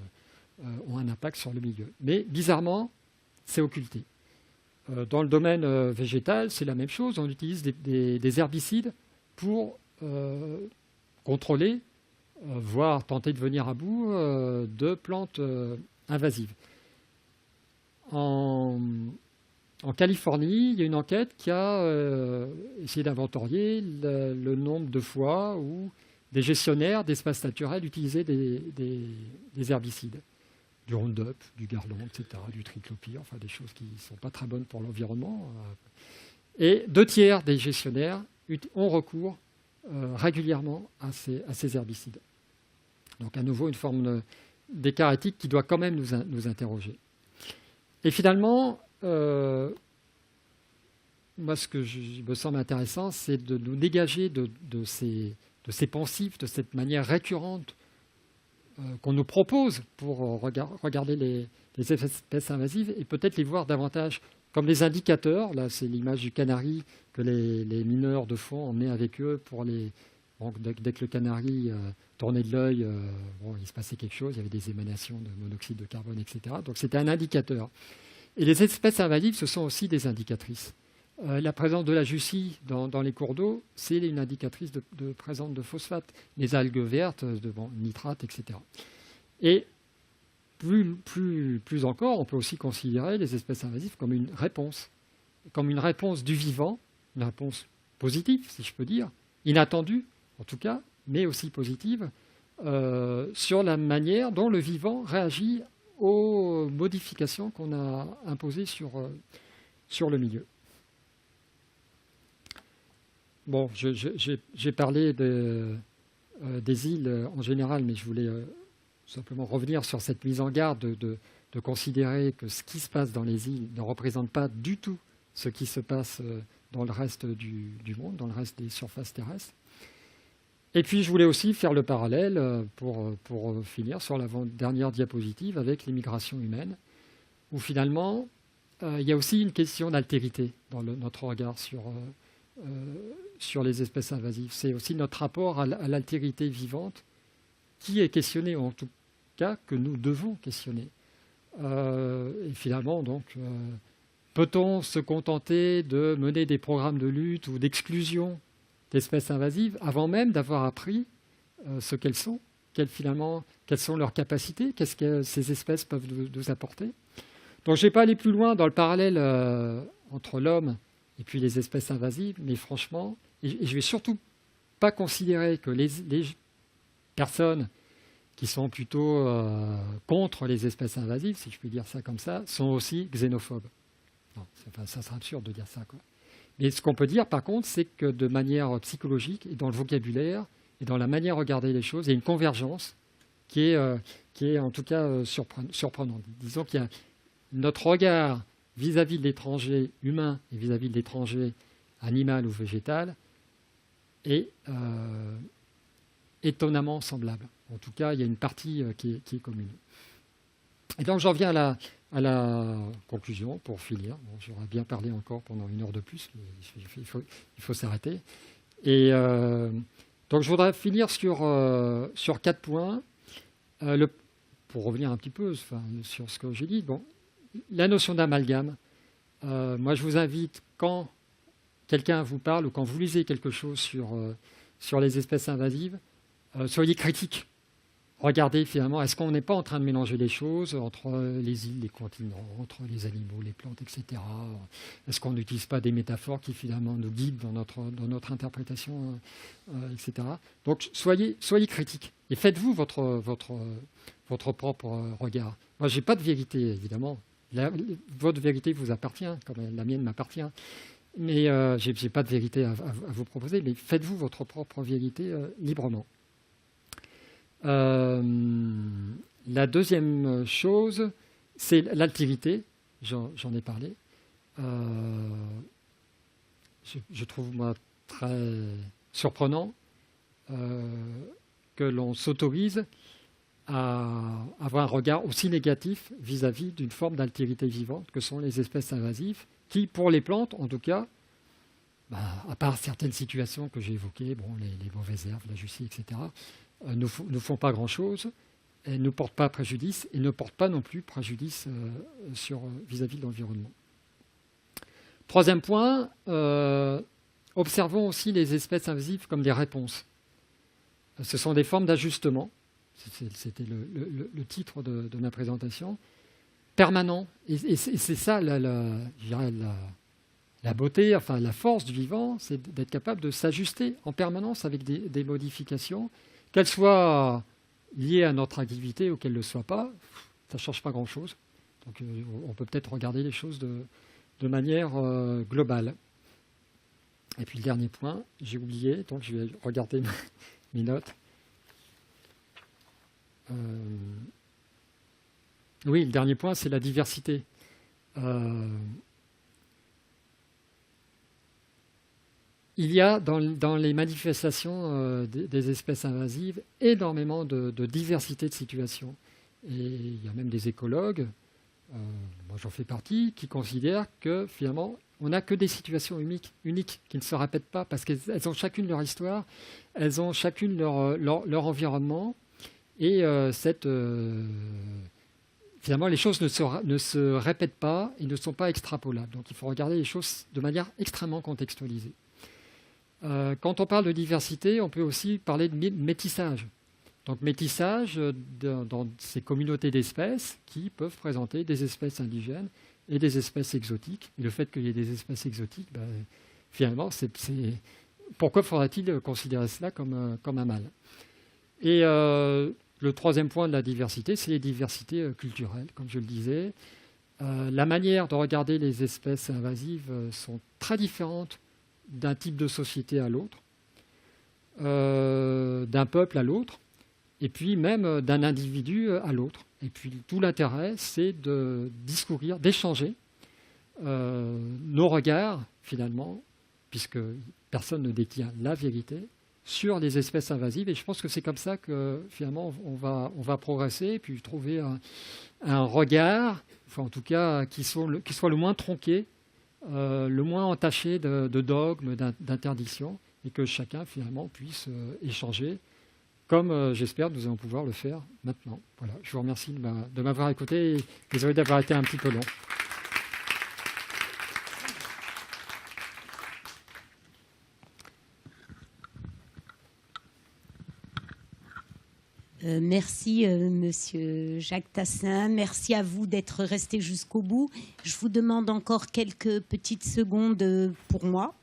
ont un impact sur le milieu. Mais bizarrement, c'est occulté. Dans le domaine végétal, c'est la même chose. On utilise des herbicides pour contrôler, voire tenter de venir à bout de plantes invasives. En Californie, il y a une enquête qui a essayé d'inventorier le nombre de fois où des gestionnaires d'espaces naturels utilisaient des herbicides. Du Roundup, du Garlon, etc., du triclopyr, enfin des choses qui ne sont pas très bonnes pour l'environnement. Et 2/3 des gestionnaires ont recours régulièrement à ces herbicides. Donc à nouveau une forme d'écart éthique qui doit quand même nous interroger. Et finalement, moi ce que me semble intéressant, c'est de nous dégager de ces pensifs, de cette manière récurrente qu'on nous propose pour regarder les espèces invasives et peut-être les voir davantage comme des indicateurs. Là, c'est l'image du canari que les mineurs de fond emmenaient avec eux pour dès que le canari tournait de l'œil, il se passait quelque chose, il y avait des émanations de monoxyde de carbone, etc. Donc c'était un indicateur. Et les espèces invasives, ce sont aussi des indicatrices. La présence de la Jussie dans les cours d'eau, c'est une indicatrice de présence de phosphate. Les algues vertes, nitrates, etc. Et plus encore, on peut aussi considérer les espèces invasives comme une réponse du vivant, une réponse positive, si je peux dire, inattendue en tout cas, mais aussi positive, sur la manière dont le vivant réagit aux modifications qu'on a imposées sur le milieu. Bon, j'ai parlé des îles en général, mais je voulais simplement revenir sur cette mise en garde de considérer que ce qui se passe dans les îles ne représente pas du tout ce qui se passe dans le reste du monde, dans le reste des surfaces terrestres. Et puis je voulais aussi faire le parallèle, pour finir sur la dernière diapositive, avec les migrations humaines, où finalement il y a aussi une question d'altérité dans notre regard sur les espèces invasives. C'est aussi notre rapport à l'altérité vivante qui est questionnée, ou en tout cas que nous devons questionner. Et finalement, donc, peut-on se contenter de mener des programmes de lutte ou d'exclusion d'espèces invasives avant même d'avoir appris ce qu'elles sont, quelles sont leurs capacités, qu'est-ce que ces espèces peuvent nous apporter. Donc je ne vais pas aller plus loin dans le parallèle entre l'homme et puis les espèces invasives, mais franchement, et je ne vais surtout pas considérer que personnes qui sont plutôt contre les espèces invasives, si je puis dire ça comme ça, sont aussi xénophobes. Non, ça serait absurde de dire ça, quoi. Mais ce qu'on peut dire, par contre, c'est que de manière psychologique, et dans le vocabulaire, et dans la manière de regarder les choses, il y a une convergence qui est en tout cas surprenante. Disons qu'il y a notre regard vis-à-vis de l'étranger humain et vis-à-vis de l'étranger animal ou végétal est étonnamment semblable. En tout cas, il y a une partie qui est commune. Et donc, j'en viens à la conclusion, pour finir. Bon, j'aurais bien parlé encore pendant 1 heure de plus, mais il faut s'arrêter. Et donc, je voudrais finir sur 4 points. Pour revenir un petit peu sur ce que j'ai dit, bon, la notion d'amalgame, moi, je vous invite, quand quelqu'un vous parle ou quand vous lisez quelque chose sur les espèces invasives, soyez critique. Regardez finalement, est-ce qu'on n'est pas en train de mélanger les choses entre les îles, les continents, entre les animaux, les plantes, etc. Est-ce qu'on n'utilise pas des métaphores qui finalement nous guident dans notre interprétation, etc. Donc soyez critique et faites-vous votre propre regard. Moi, je n'ai pas de vérité, évidemment. Votre vérité vous appartient, comme la mienne m'appartient. Mais je n'ai pas de vérité à vous proposer, mais faites-vous votre propre vérité librement. La deuxième chose, c'est l'altérité. J'en ai parlé. Je trouve, moi, très surprenant que l'on s'autorise à avoir un regard aussi négatif vis-à-vis d'une forme d'altérité vivante que sont les espèces invasives, qui, pour les plantes, en tout cas, à part certaines situations que j'ai évoquées, bon, les mauvaises herbes, la jussie, etc., ne font pas grand-chose, et ne portent pas préjudice, et ne portent pas non plus préjudice vis-à-vis de l'environnement. Troisième point, observons aussi les espèces invasives comme des réponses. Ce sont des formes d'ajustement, c'était le titre de ma présentation, permanent, et c'est ça je dirais la beauté, enfin la force du vivant, c'est d'être capable de s'ajuster en permanence avec des modifications, qu'elles soient liées à notre activité ou qu'elles ne le soient pas, ça ne change pas grand-chose. Donc on peut peut-être regarder les choses de manière globale. Et puis le dernier point, j'ai oublié, donc je vais regarder mes notes. Oui, le dernier point, c'est la diversité. Il y a dans les manifestations des espèces invasives énormément de diversité de situations. Et il y a même des écologues, moi j'en fais partie, qui considèrent que finalement on n'a que des situations uniques qui ne se répètent pas parce qu'elles ont chacune leur histoire, elles ont chacune leur environnement et finalement les choses ne se répètent pas et ne sont pas extrapolables. Donc il faut regarder les choses de manière extrêmement contextualisée. Quand on parle de diversité, on peut aussi parler de métissage. Donc métissage dans ces communautés d'espèces qui peuvent présenter des espèces indigènes et des espèces exotiques. Et le fait qu'il y ait des espèces exotiques, finalement, pourquoi faudrait-il considérer cela comme un mal? Et le troisième point de la diversité, c'est les diversités culturelles, comme je le disais. La manière de regarder les espèces invasives sont très différentes d'un type de société à l'autre, d'un peuple à l'autre, et puis même d'un individu à l'autre. Et puis tout l'intérêt, c'est de discourir, d'échanger nos regards, finalement, puisque personne ne détient la vérité, sur les espèces invasives. Et je pense que c'est comme ça que, finalement, on va progresser, et puis trouver un regard, enfin, en tout cas, qui soit le moins tronqué, le moins entaché de dogmes, d'interdictions, et que chacun, finalement, puisse échanger, comme j'espère nous allons pouvoir le faire maintenant. Voilà, je vous remercie de m'avoir écouté, et désolé d'avoir été un petit peu long. Merci, Monsieur Jacques Tassin. Merci à vous d'être resté jusqu'au bout. Je vous demande encore quelques petites secondes pour moi.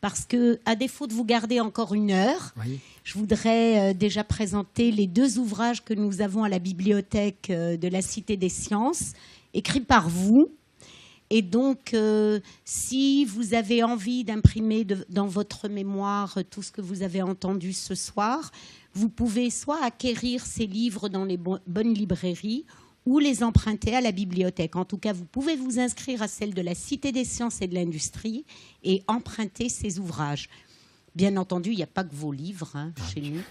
parce que, à défaut de vous garder encore 1 heure, Oui. je voudrais déjà présenter les 2 ouvrages que nous avons à la bibliothèque de la Cité des Sciences, écrits par vous. Et donc, si vous avez envie d'imprimer dans votre mémoire tout ce que vous avez entendu ce soir, vous pouvez soit acquérir ces livres dans les bonnes librairies ou les emprunter à la bibliothèque. En tout cas, vous pouvez vous inscrire à celle de la Cité des Sciences et de l'Industrie et emprunter ces ouvrages. Bien entendu, il n'y a pas que vos livres chez nous.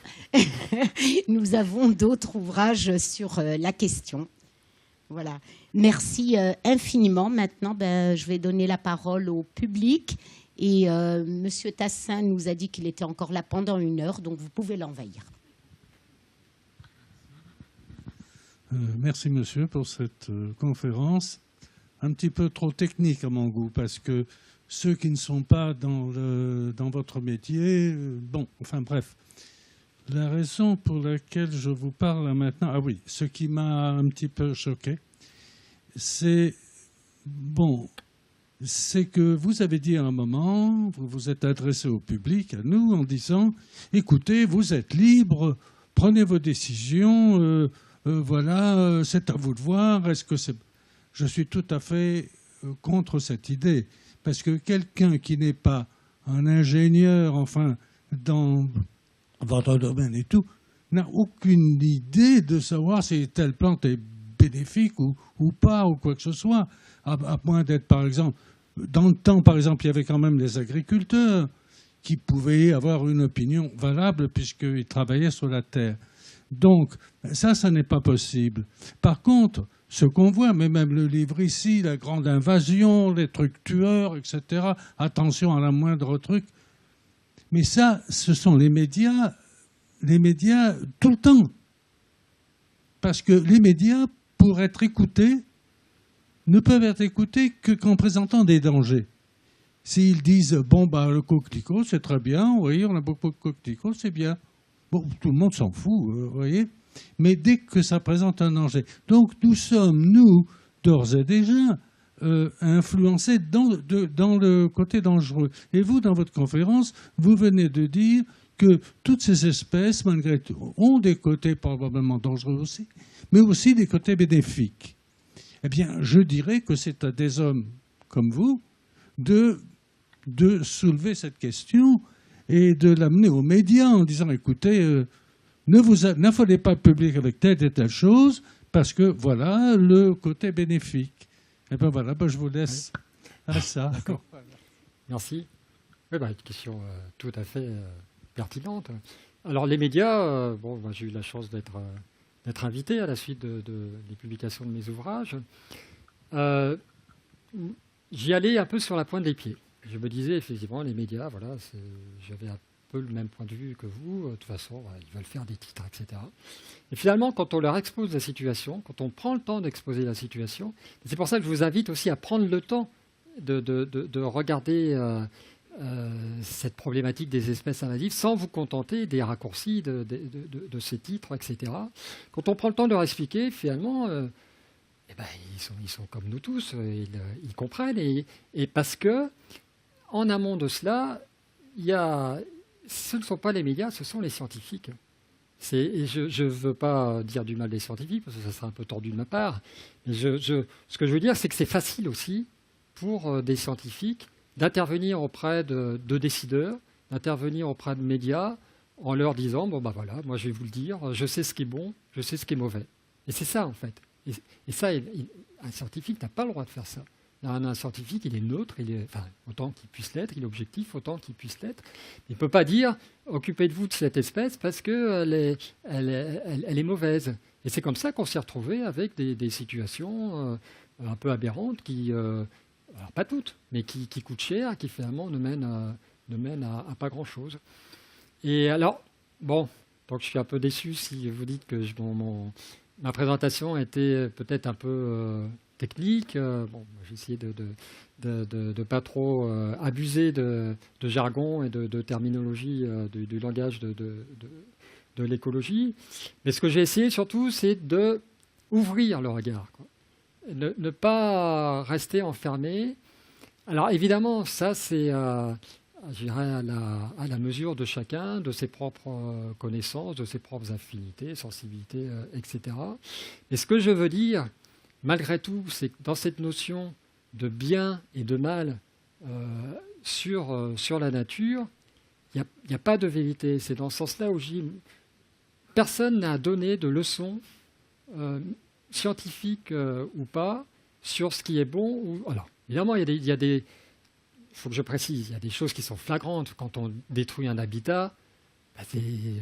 Nous avons d'autres ouvrages sur la question. Voilà. Merci infiniment. Maintenant, je vais donner la parole au public. Et Monsieur Tassin nous a dit qu'il était encore là pendant 1 heure, donc vous pouvez l'envahir. Merci, monsieur, pour cette conférence. Un petit peu trop technique à mon goût, parce que ceux qui ne sont pas dans votre métier, bon, enfin bref. La raison pour laquelle je vous parle maintenant, ah oui, ce qui m'a un petit peu choqué, c'est que vous avez dit à un moment, vous vous êtes adressé au public, à nous, en disant « Écoutez, vous êtes libre, prenez vos décisions, voilà, c'est à vous de voir. » Est-ce que c'est... Je suis tout à fait contre cette idée, parce que quelqu'un qui n'est pas un ingénieur, enfin, dans votre domaine et tout, n'a aucune idée de savoir si telle plante est bénéfique ou pas, ou quoi que ce soit, à moins d'être, par exemple... Dans le temps, par exemple, il y avait quand même les agriculteurs qui pouvaient avoir une opinion valable puisqu'ils travaillaient sur la terre. Donc, ça n'est pas possible. Par contre, ce qu'on voit, mais même le livre ici, la grande invasion, les trucs tueurs, etc., attention à la moindre truc. Mais ça, ce sont les médias tout le temps. Parce que les médias, pour être écoutés, ne peuvent être écoutés que qu'en présentant des dangers. S'ils disent « bon, le coquelicot, c'est très bien, oui, on a beaucoup de coquelicots, c'est bien ». Bon, tout le monde s'en fout, vous voyez. Mais dès que ça présente un danger. Donc nous sommes, nous, d'ores et déjà, influencés dans le côté dangereux. Et vous, dans votre conférence, vous venez de dire que toutes ces espèces, malgré tout, ont des côtés probablement dangereux aussi, mais aussi des côtés bénéfiques. Eh bien, je dirais que c'est à des hommes comme vous de soulever cette question et de l'amener aux médias en disant, écoutez, n'affolez pas le public avec telle et telle chose, parce que voilà le côté bénéfique. Et bien voilà, je vous laisse à ça. D'accord. Merci. Oui, une question tout à fait pertinente. Alors les médias, moi j'ai eu la chance d'être invité à la suite des publications de mes ouvrages. J'y allais un peu sur la pointe des pieds. Je me disais, effectivement, les médias, voilà, j'avais un peu le même point de vue que vous. De toute façon, ils veulent faire des titres, etc. Et finalement, quand on leur expose la situation, quand on prend le temps d'exposer la situation, c'est pour ça que je vous invite aussi à prendre le temps de regarder cette problématique des espèces invasives sans vous contenter des raccourcis de ces titres, etc. Quand on prend le temps de leur expliquer, finalement... ils sont comme nous tous, ils comprennent. Et parce que, en amont de cela, ce ne sont pas les médias, ce sont les scientifiques. Et je ne veux pas dire du mal des scientifiques, parce que ça serait un peu tordu de ma part. Mais ce que je veux dire, c'est que c'est facile aussi pour des scientifiques d'intervenir auprès de décideurs, d'intervenir auprès de médias, en leur disant, voilà, moi je vais vous le dire, je sais ce qui est bon, je sais ce qui est mauvais. Et c'est ça, en fait. Et ça, un scientifique n'a pas le droit de faire ça. Un scientifique, il est neutre, autant qu'il puisse l'être, il est objectif, autant qu'il puisse l'être. Il ne peut pas dire « occupez-vous de cette espèce parce qu'elle est mauvaise ». Et c'est comme ça qu'on s'est retrouvé avec des situations un peu aberrantes qui, alors pas toutes, mais qui coûtent cher, qui finalement ne mènent à pas grand-chose. Et alors, donc je suis un peu déçu si vous dites que ma présentation était peut-être un peu technique. J'ai essayé de pas trop abuser de jargon et de terminologie du langage de l'écologie. Mais ce que j'ai essayé surtout, c'est d'ouvrir le regard, quoi. Ne pas rester enfermé. Alors évidemment, ça c'est je dirais, à la mesure de chacun, de ses propres connaissances, de ses propres affinités, sensibilités, etc. Et ce que je veux dire, malgré tout, c'est que dans cette notion de bien et de mal sur la nature, il n'y a pas de vérité. C'est dans ce sens-là où je dis, personne n'a donné de leçons scientifiques ou pas sur ce qui est bon. Alors, évidemment, il faut que je précise, il y a des choses qui sont flagrantes. Quand on détruit un habitat, bah il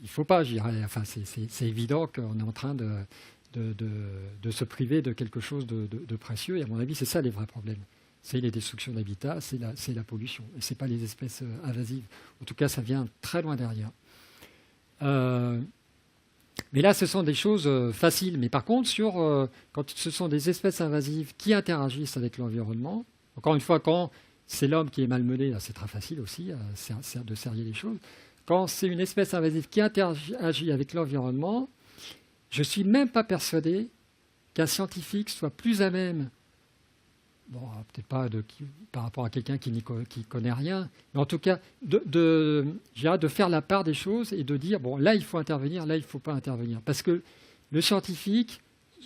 ne faut pas, je dirais. Enfin, c'est évident qu'on est en train de se priver de quelque chose de précieux. Et à mon avis, c'est ça les vrais problèmes. C'est les destructions d'habitats, c'est la pollution. Et ce n'est pas les espèces invasives. En tout cas, ça vient très loin derrière. Mais là, ce sont des choses faciles. Mais par contre, quand ce sont des espèces invasives qui interagissent avec l'environnement, encore une fois, quand c'est l'homme qui est malmené, là, c'est très facile aussi de serrer les choses. Quand c'est une espèce invasive qui interagit avec l'environnement, je ne suis même pas persuadé qu'un scientifique soit plus à même, bon, peut-être pas par rapport à quelqu'un qui connaît rien, mais en tout cas, de faire la part des choses et de dire, bon, là, il faut intervenir, là, il ne faut pas intervenir. Parce que le scientifique,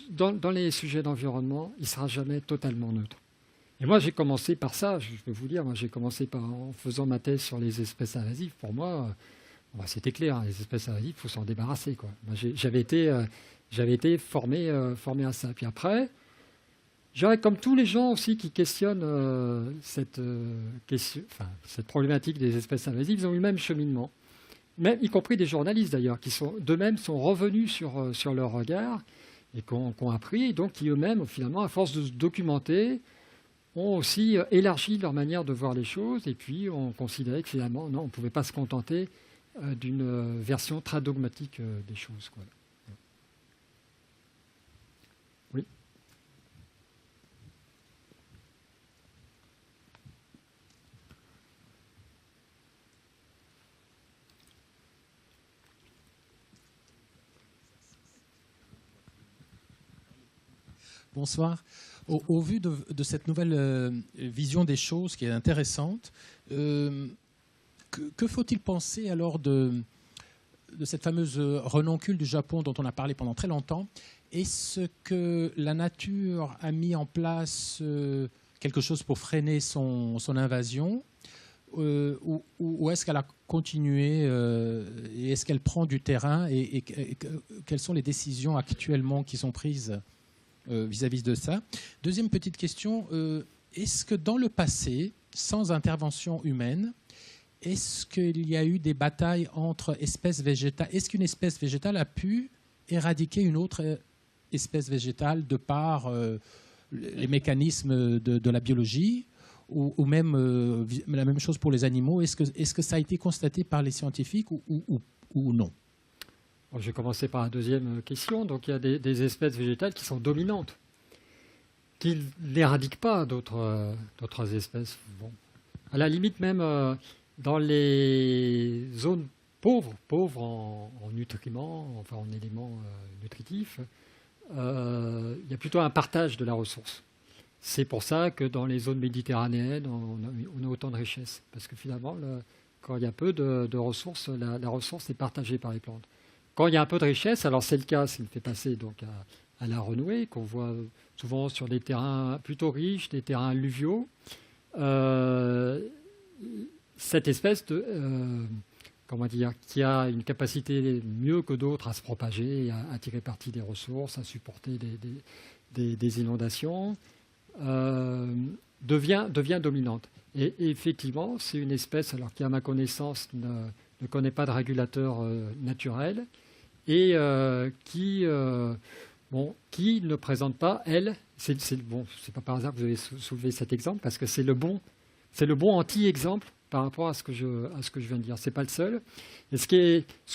dans les sujets d'environnement, il ne sera jamais totalement neutre. Et moi, j'ai commencé par ça, je peux vous dire, j'ai commencé en faisant ma thèse sur les espèces invasives. Pour moi, c'était clair, les espèces invasives, il faut s'en débarrasser, quoi. Moi, j'avais été formé à ça. Puis après, je dirais, comme tous les gens aussi qui questionnent cette problématique des espèces invasives, ils ont eu le même cheminement, même, y compris des journalistes d'ailleurs, qui d'eux-mêmes sont revenus sur leur regard et qui ont appris, et donc qui eux-mêmes, finalement, à force de se documenter, ont aussi élargi leur manière de voir les choses, et puis ont considéré que finalement, non, on ne pouvait pas se contenter d'une version très dogmatique des choses, quoi. Oui. Bonsoir. Au vu de cette nouvelle vision des choses qui est intéressante, que faut-il penser alors de cette fameuse renoncule du Japon dont on a parlé pendant très longtemps? Est-ce que la nature a mis en place quelque chose pour freiner son invasion, ou est-ce qu'elle a continué et est-ce qu'elle prend du terrain, et quelles sont les décisions actuellement qui sont prises vis-à-vis de ça? Deuxième petite question, est-ce que dans le passé, sans intervention humaine, est-ce qu'il y a eu des batailles entre espèces végétales? Est-ce qu'une espèce végétale a pu éradiquer une autre espèce végétale de par les mécanismes de la biologie, ou même la même chose pour les animaux? Est-ce que ça a été constaté par les scientifiques ou non? Bon, je vais commencer par la deuxième question. Donc, il y a des espèces végétales qui sont dominantes, qui n'éradiquent pas d'autres espèces. Bon. À la limite, même dans les zones pauvres en nutriments, enfin en éléments nutritifs, il y a plutôt un partage de la ressource. C'est pour ça que dans les zones méditerranéennes, on a autant de richesses. Parce que finalement, quand il y a peu de ressources, la ressource est partagée par les plantes. Quand il y a un peu de richesse, alors c'est le cas, ce qui me fait passer donc à la renouée, qu'on voit souvent sur des terrains plutôt riches, des terrains alluviaux. Cette espèce qui a une capacité mieux que d'autres à se propager, à tirer parti des ressources, à supporter des inondations, devient dominante. Et effectivement, c'est une espèce alors qui, à ma connaissance, ne connaît pas de régulateur naturel, et qui ne présente pas, elle, c'est pas par hasard que vous avez soulevé cet exemple, parce que c'est le bon anti-exemple par rapport à ce que je viens de dire. C'est pas le seul. Et ce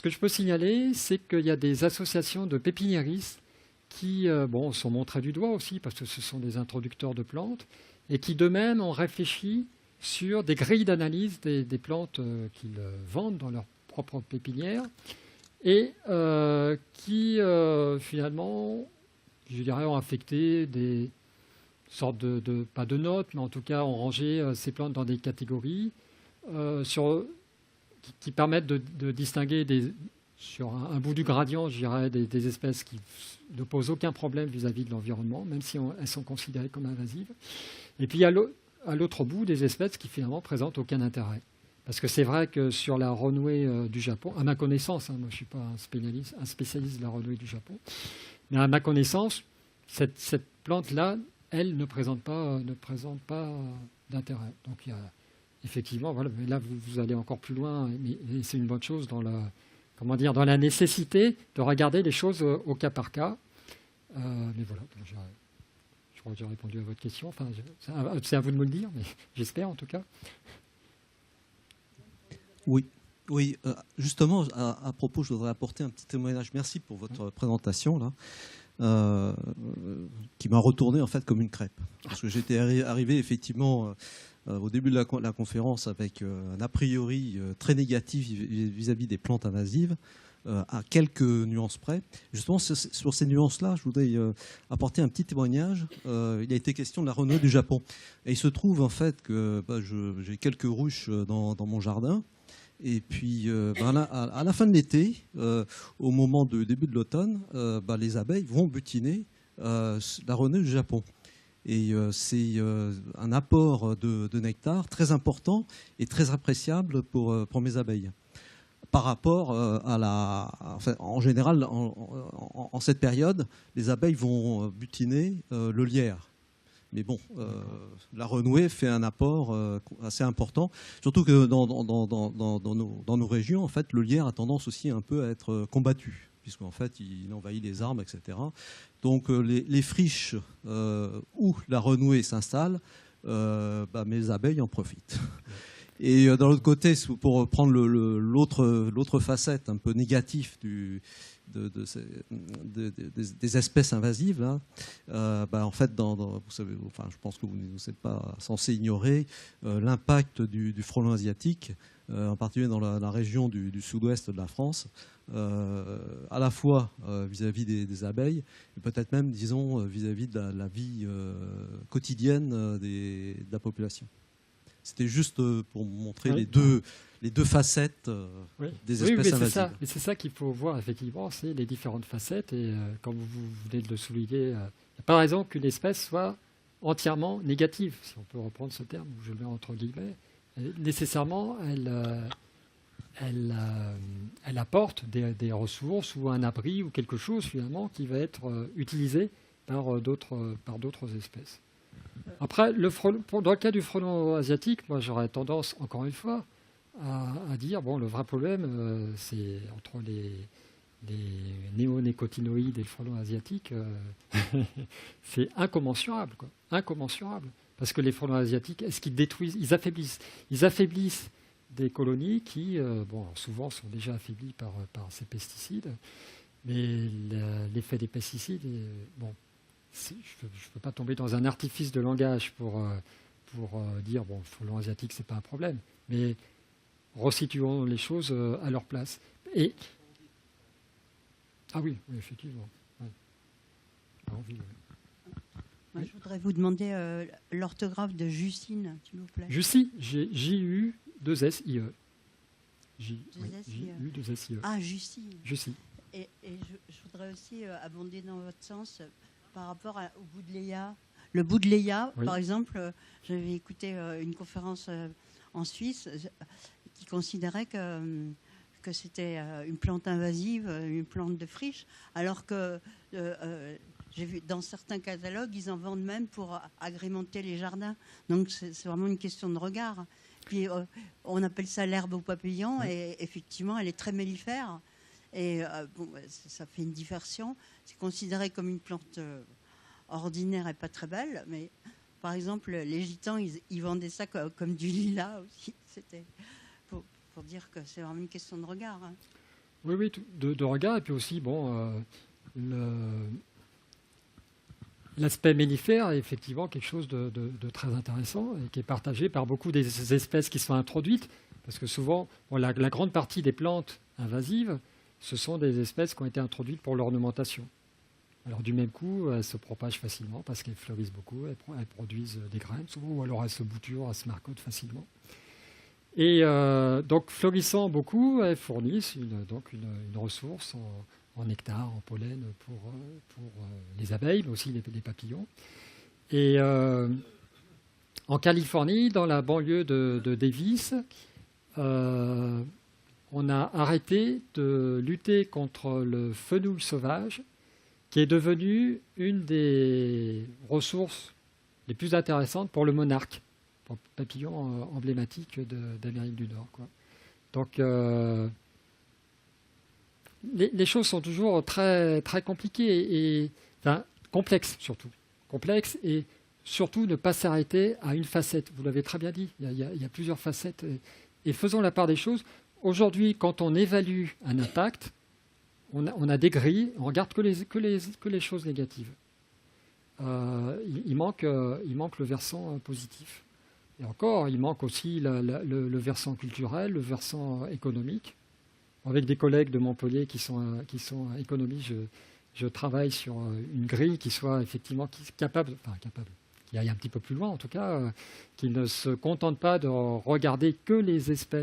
que je peux signaler, c'est qu'il y a des associations de pépiniéristes qui sont montrés du doigt aussi, parce que ce sont des introducteurs de plantes, et qui d'eux-mêmes ont réfléchi sur des grilles d'analyse des plantes qu'ils vendent dans leur propre pépinière, et qui finalement, je dirais, ont affecté des sorte pas de notes, mais en tout cas, ont rangé ces plantes dans des catégories qui permettent de distinguer sur un bout du gradient, je dirais, des espèces qui ne posent aucun problème vis-à-vis de l'environnement, même si elles sont considérées comme invasives. Et puis, à l'autre bout, des espèces qui finalement présentent aucun intérêt. Parce que c'est vrai que sur la renouée du Japon, à ma connaissance, moi je ne suis pas un spécialiste de la renouée du Japon, mais à ma connaissance, cette plante-là, elle ne présente pas d'intérêt. Donc il y a, effectivement, voilà, mais là vous allez encore plus loin, et c'est une bonne chose dans la nécessité de regarder les choses au cas par cas. Mais voilà, je crois que j'ai répondu à votre question. Enfin, c'est à vous de me le dire, mais j'espère en tout cas. Oui. Justement, à propos, je voudrais apporter un petit témoignage. Merci pour votre présentation là, qui m'a retourné en fait comme une crêpe. Parce que j'étais arrivé effectivement au début de la conférence avec un a priori très négatif vis-à-vis des plantes invasives, à quelques nuances près. Justement, sur ces nuances-là, je voudrais apporter un petit témoignage. Il a été question de la renouée du Japon. Et il se trouve en fait que j'ai quelques ruches dans mon jardin. Et puis, à la fin de l'été, au moment du début de l'automne, les abeilles vont butiner la renouée du Japon. Et c'est un apport de nectar très important et très appréciable pour mes abeilles. Par rapport en général, en cette période, les abeilles vont butiner le lierre. Mais bon, la renouée fait un apport assez important, surtout que dans nos régions, en fait, le lierre a tendance aussi un peu à être combattu, puisqu'en fait, il envahit les arbres, etc. Donc, les friches où la renouée s'installe, mes abeilles en profitent. Et d'un l'autre côté, pour prendre l'autre facette un peu négative des espèces invasives, là, en fait, vous savez, je pense que vous n'êtes pas censé ignorer l'impact du frelon asiatique, en particulier dans la région du sud-ouest de la France, à la fois vis-à-vis des abeilles, et peut-être même, disons, vis-à-vis de la vie quotidienne de la population. C'était juste pour montrer les deux facettes des espèces invasives. Mais c'est ça qu'il faut voir, effectivement, c'est les différentes facettes. Et comme vous venez de le souligner, il n'y a pas raison qu'une espèce soit entièrement négative, si on peut reprendre ce terme, je le mets entre guillemets. Nécessairement, elle apporte des ressources ou un abri ou quelque chose, finalement, qui va être utilisé par d'autres espèces. Après, dans le cas du frelon asiatique, moi j'aurais tendance, encore une fois, à dire, le vrai problème, c'est entre les néonicotinoïdes et le frelon asiatique, c'est incommensurable, quoi. Incommensurable. Parce que les frelons asiatiques, est-ce qu'ils détruisent, ils affaiblissent des colonies qui, souvent sont déjà affaiblies par ces pesticides, mais l'effet des pesticides je ne peux pas tomber dans un artifice de langage pour dire le frelon asiatique, ce n'est pas un problème. Mais resituons les choses à leur place. Ah oui, effectivement. Ouais. Moi, je voudrais vous demander l'orthographe de Justine, s'il vous plaît. Jussie, J-U-2-S-I-E. J-U-2-S-I-E. Ah, Jussie. Jussie. Et je voudrais aussi abonder dans votre sens par rapport au Boudleia. Le Boudleia, oui. Par exemple, j'avais écouté une conférence en Suisse qui considérait que c'était une plante invasive, une plante de friche, alors que j'ai vu dans certains catalogues, ils en vendent même pour agrémenter les jardins. Donc c'est vraiment une question de regard. Puis on appelle ça l'herbe aux papillons, oui. Et effectivement, elle est très mellifère. Et ça fait une diversion. C'est considéré comme une plante ordinaire et pas très belle, mais par exemple, les gitans, ils vendaient ça comme du lilas aussi. C'était pour dire que c'est vraiment une question de regard. Hein. Oui, de regard, et puis aussi, l'aspect mellifère est effectivement quelque chose de très intéressant et qui est partagé par beaucoup des espèces qui sont introduites, parce que souvent, la grande partie des plantes invasives, ce sont des espèces qui ont été introduites pour l'ornementation. Alors du même coup, elles se propagent facilement parce qu'elles fleurissent beaucoup, elles produisent des graines souvent, ou alors elles se bouturent, elles se marcotent facilement. Et donc fleurissant beaucoup, elles fournissent une ressource en nectar, en pollen pour les abeilles, mais aussi les papillons. Et en Californie, dans la banlieue de Davis, on a arrêté de lutter contre le fenouil sauvage, qui est devenu une des ressources les plus intéressantes pour le monarque, pour le papillon emblématique d'Amérique du Nord, quoi. Donc, les choses sont toujours très, très compliquées, enfin, complexes surtout. Complexes et surtout ne pas s'arrêter à une facette. Vous l'avez très bien dit, il y a plusieurs facettes. Et faisons la part des choses. Aujourd'hui, quand on évalue un impact, on a des grilles, on regarde que les choses négatives. Il manque le versant positif. Et encore, il manque aussi le versant culturel, le versant économique. Avec des collègues de Montpellier qui sont économistes, je travaille sur une grille qui soit effectivement capable, qui aille un petit peu plus loin en tout cas, qui ne se contente pas de regarder que les aspects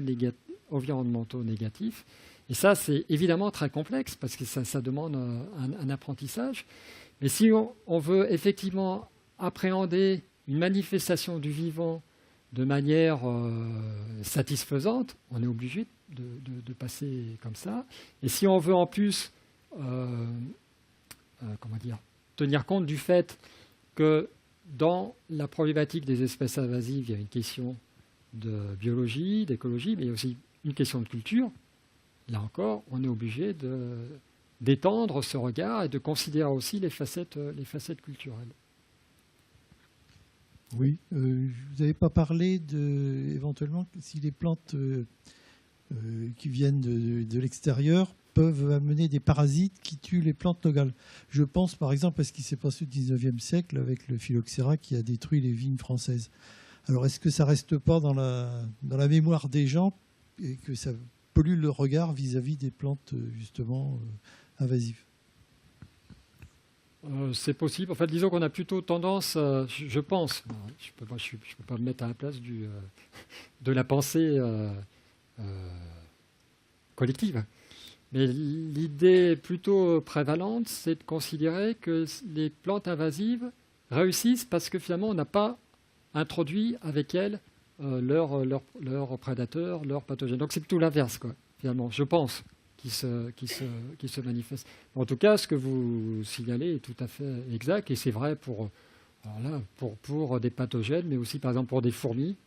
environnementaux négatifs. Et ça, c'est évidemment très complexe parce que ça demande un apprentissage. Mais si on veut effectivement appréhender une manifestation du vivant de manière satisfaisante, on est obligé de passer comme ça. Et si on veut en plus tenir compte du fait que dans la problématique des espèces invasives, il y a une question de biologie, d'écologie, mais aussi une question de culture. Là encore, on est obligé d'étendre ce regard et de considérer aussi les facettes culturelles. Oui, vous n'avez pas parlé éventuellement si les plantes qui viennent de l'extérieur peuvent amener des parasites qui tuent les plantes locales. Je pense par exemple à ce qui s'est passé au XIXe siècle avec le phylloxéra qui a détruit les vignes françaises. Alors est-ce que ça ne reste pas dans la mémoire des gens et que ça pollue le regard vis-à-vis des plantes justement invasives? C'est possible. En fait, disons qu'on a plutôt tendance, je pense, je ne peux pas me mettre à la place de la pensée collective, mais l'idée plutôt prévalente, c'est de considérer que les plantes invasives réussissent parce que finalement, on n'a pas introduit avec elles leurs prédateurs, leurs pathogènes. Donc c'est plutôt l'inverse, quoi, finalement, je pense, qui se manifeste. En tout cas, ce que vous signalez est tout à fait exact, et c'est vrai pour des pathogènes, mais aussi par exemple pour des fourmis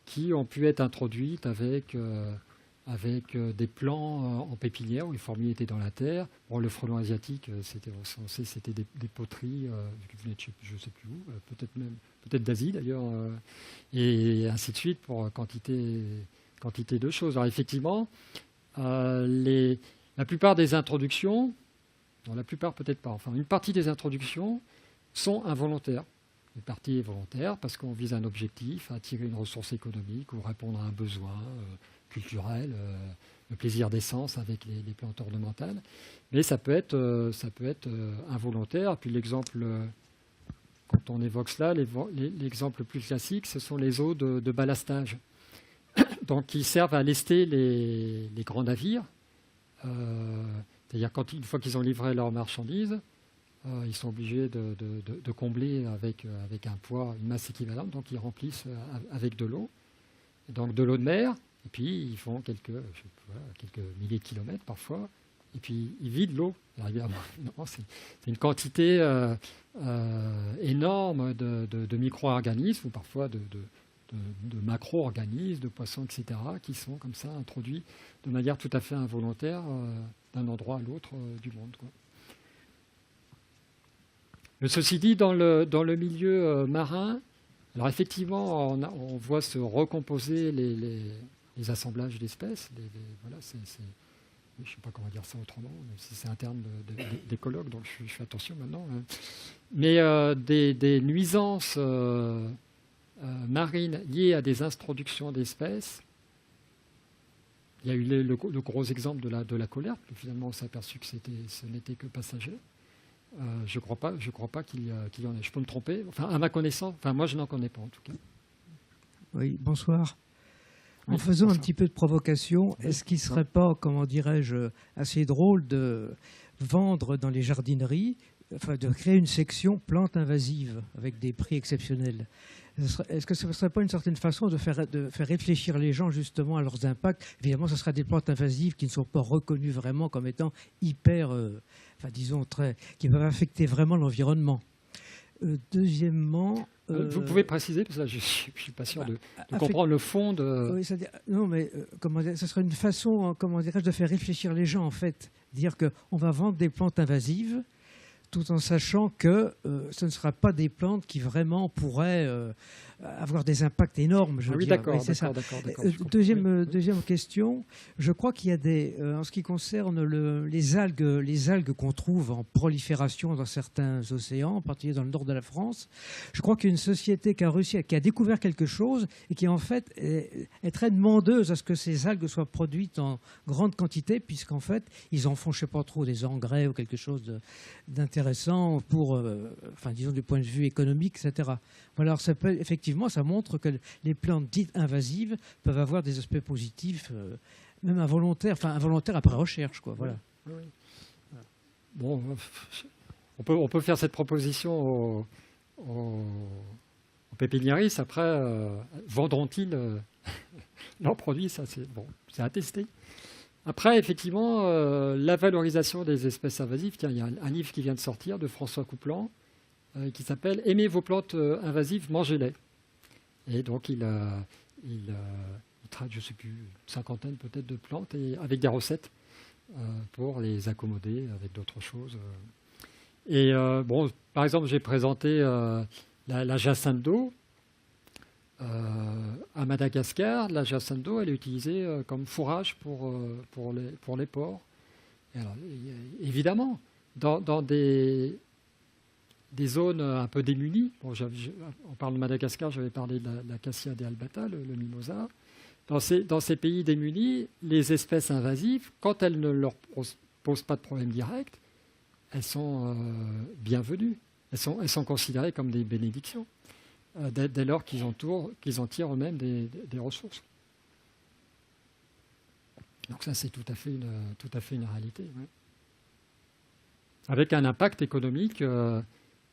qui ont pu être introduites avec des plants en pépinière où les fourmis étaient dans la terre. Bon, le frelon asiatique, c'était recensé, c'était des poteries qui venaient de je ne sais plus où, peut-être d'Asie d'ailleurs, et ainsi de suite pour quantité de choses. Alors effectivement, la plupart des introductions, non, la plupart peut-être pas, enfin une partie des introductions sont involontaires. Une partie est volontaire parce qu'on vise un objectif, attirer une ressource économique ou répondre à un besoin culturel, le plaisir d'essence avec les plantes ornementales. Mais ça peut être involontaire. Et puis l'exemple, quand on évoque cela, l'exemple le plus classique, ce sont les eaux de ballastage. Donc, qui servent à lester les grands navires. C'est-à-dire une fois qu'ils ont livré leurs marchandises, ils sont obligés de combler avec un poids, une masse équivalente. Donc, ils remplissent avec de l'eau. Donc, de l'eau de mer. Et puis, ils font quelques milliers de kilomètres parfois. Et puis, ils vident l'eau. Alors, évidemment, c'est une quantité énorme de micro-organismes ou parfois de macro-organismes, de poissons, etc., qui sont comme ça introduits de manière tout à fait involontaire d'un endroit à l'autre du monde, quoi. Mais ceci dit, dans le milieu marin, alors effectivement, on voit se recomposer les assemblages d'espèces. Voilà, je ne sais pas comment dire ça autrement, même si c'est un terme d'écologue, donc je fais attention maintenant. Mais des nuisances marines liées à des introductions d'espèces. Il y a eu le gros exemple de la colère, puis finalement on s'est aperçu que ce n'était que passager. Je crois pas qu'il y en ait. Je peux me tromper. Enfin, à ma connaissance, moi je n'en connais pas en tout cas. Oui, bonsoir. En Oui, faisant un bonsoir. petit peu de provocation, est-ce qu'il ne serait pas, comment dirais-je, assez drôle de vendre dans les jardineries, enfin de créer une section plantes invasives avec des prix exceptionnels? Est-ce que ce ne serait pas une certaine façon de faire réfléchir les gens justement à leurs impacts? Évidemment, ce sera des plantes invasives qui ne sont pas reconnues vraiment comme étant hyper, disons, qui peuvent affecter vraiment l'environnement. Deuxièmement... Vous pouvez préciser, parce que là, je ne suis pas sûr de comprendre le fond de... Oui, non, mais ce serait une façon, comment dirais-je, de faire réfléchir les gens, en fait. Dire qu'on va vendre des plantes invasives, tout en sachant que ce ne sera pas des plantes qui vraiment pourraient avoir des impacts énormes. Je veux dire. D'accord, Oui, c'est ça. d'accord. Deuxième question, je crois qu'il y a en ce qui concerne les algues qu'on trouve en prolifération dans certains océans, en particulier dans le nord de la France, je crois qu'il y a une société qui a découvert quelque chose et qui en fait est très demandeuse à ce que ces algues soient produites en grande quantité, puisqu'en fait ils en font, je ne sais pas trop, des engrais ou quelque chose d'intéressant pour, disons du point de vue économique, etc. Voilà, alors effectivement, ça montre que les plantes dites invasives peuvent avoir des aspects positifs, même involontaires après recherche, quoi. Voilà. Oui. Bon, on peut faire cette proposition aux pépiniéristes. Après, vendront-ils leurs produits? Ça, c'est à tester. Après, effectivement, la valorisation des espèces invasives. Tiens, il y a un livre qui vient de sortir de François Coupland qui s'appelle « Aimez vos plantes invasives, mangez-les ». Et donc, il traite, je ne sais plus, une cinquantaine peut-être de plantes avec des recettes pour les accommoder avec d'autres choses. Et par exemple, j'ai présenté la jacinthe d'eau. À Madagascar, la jacinthe d'eau, elle est utilisée comme fourrage pour les porcs. Et alors, évidemment, dans des zones un peu démunies, on parle de Madagascar, j'avais parlé de l'acacia des albata, le mimosa. Dans ces pays démunis, les espèces invasives, quand elles ne leur posent pas de problème direct, elles sont bienvenues. Elles sont considérées comme des bénédictions, dès lors qu'ils en tirent eux-mêmes des ressources. Donc ça, c'est tout à fait une réalité. Ouais. Avec un impact économique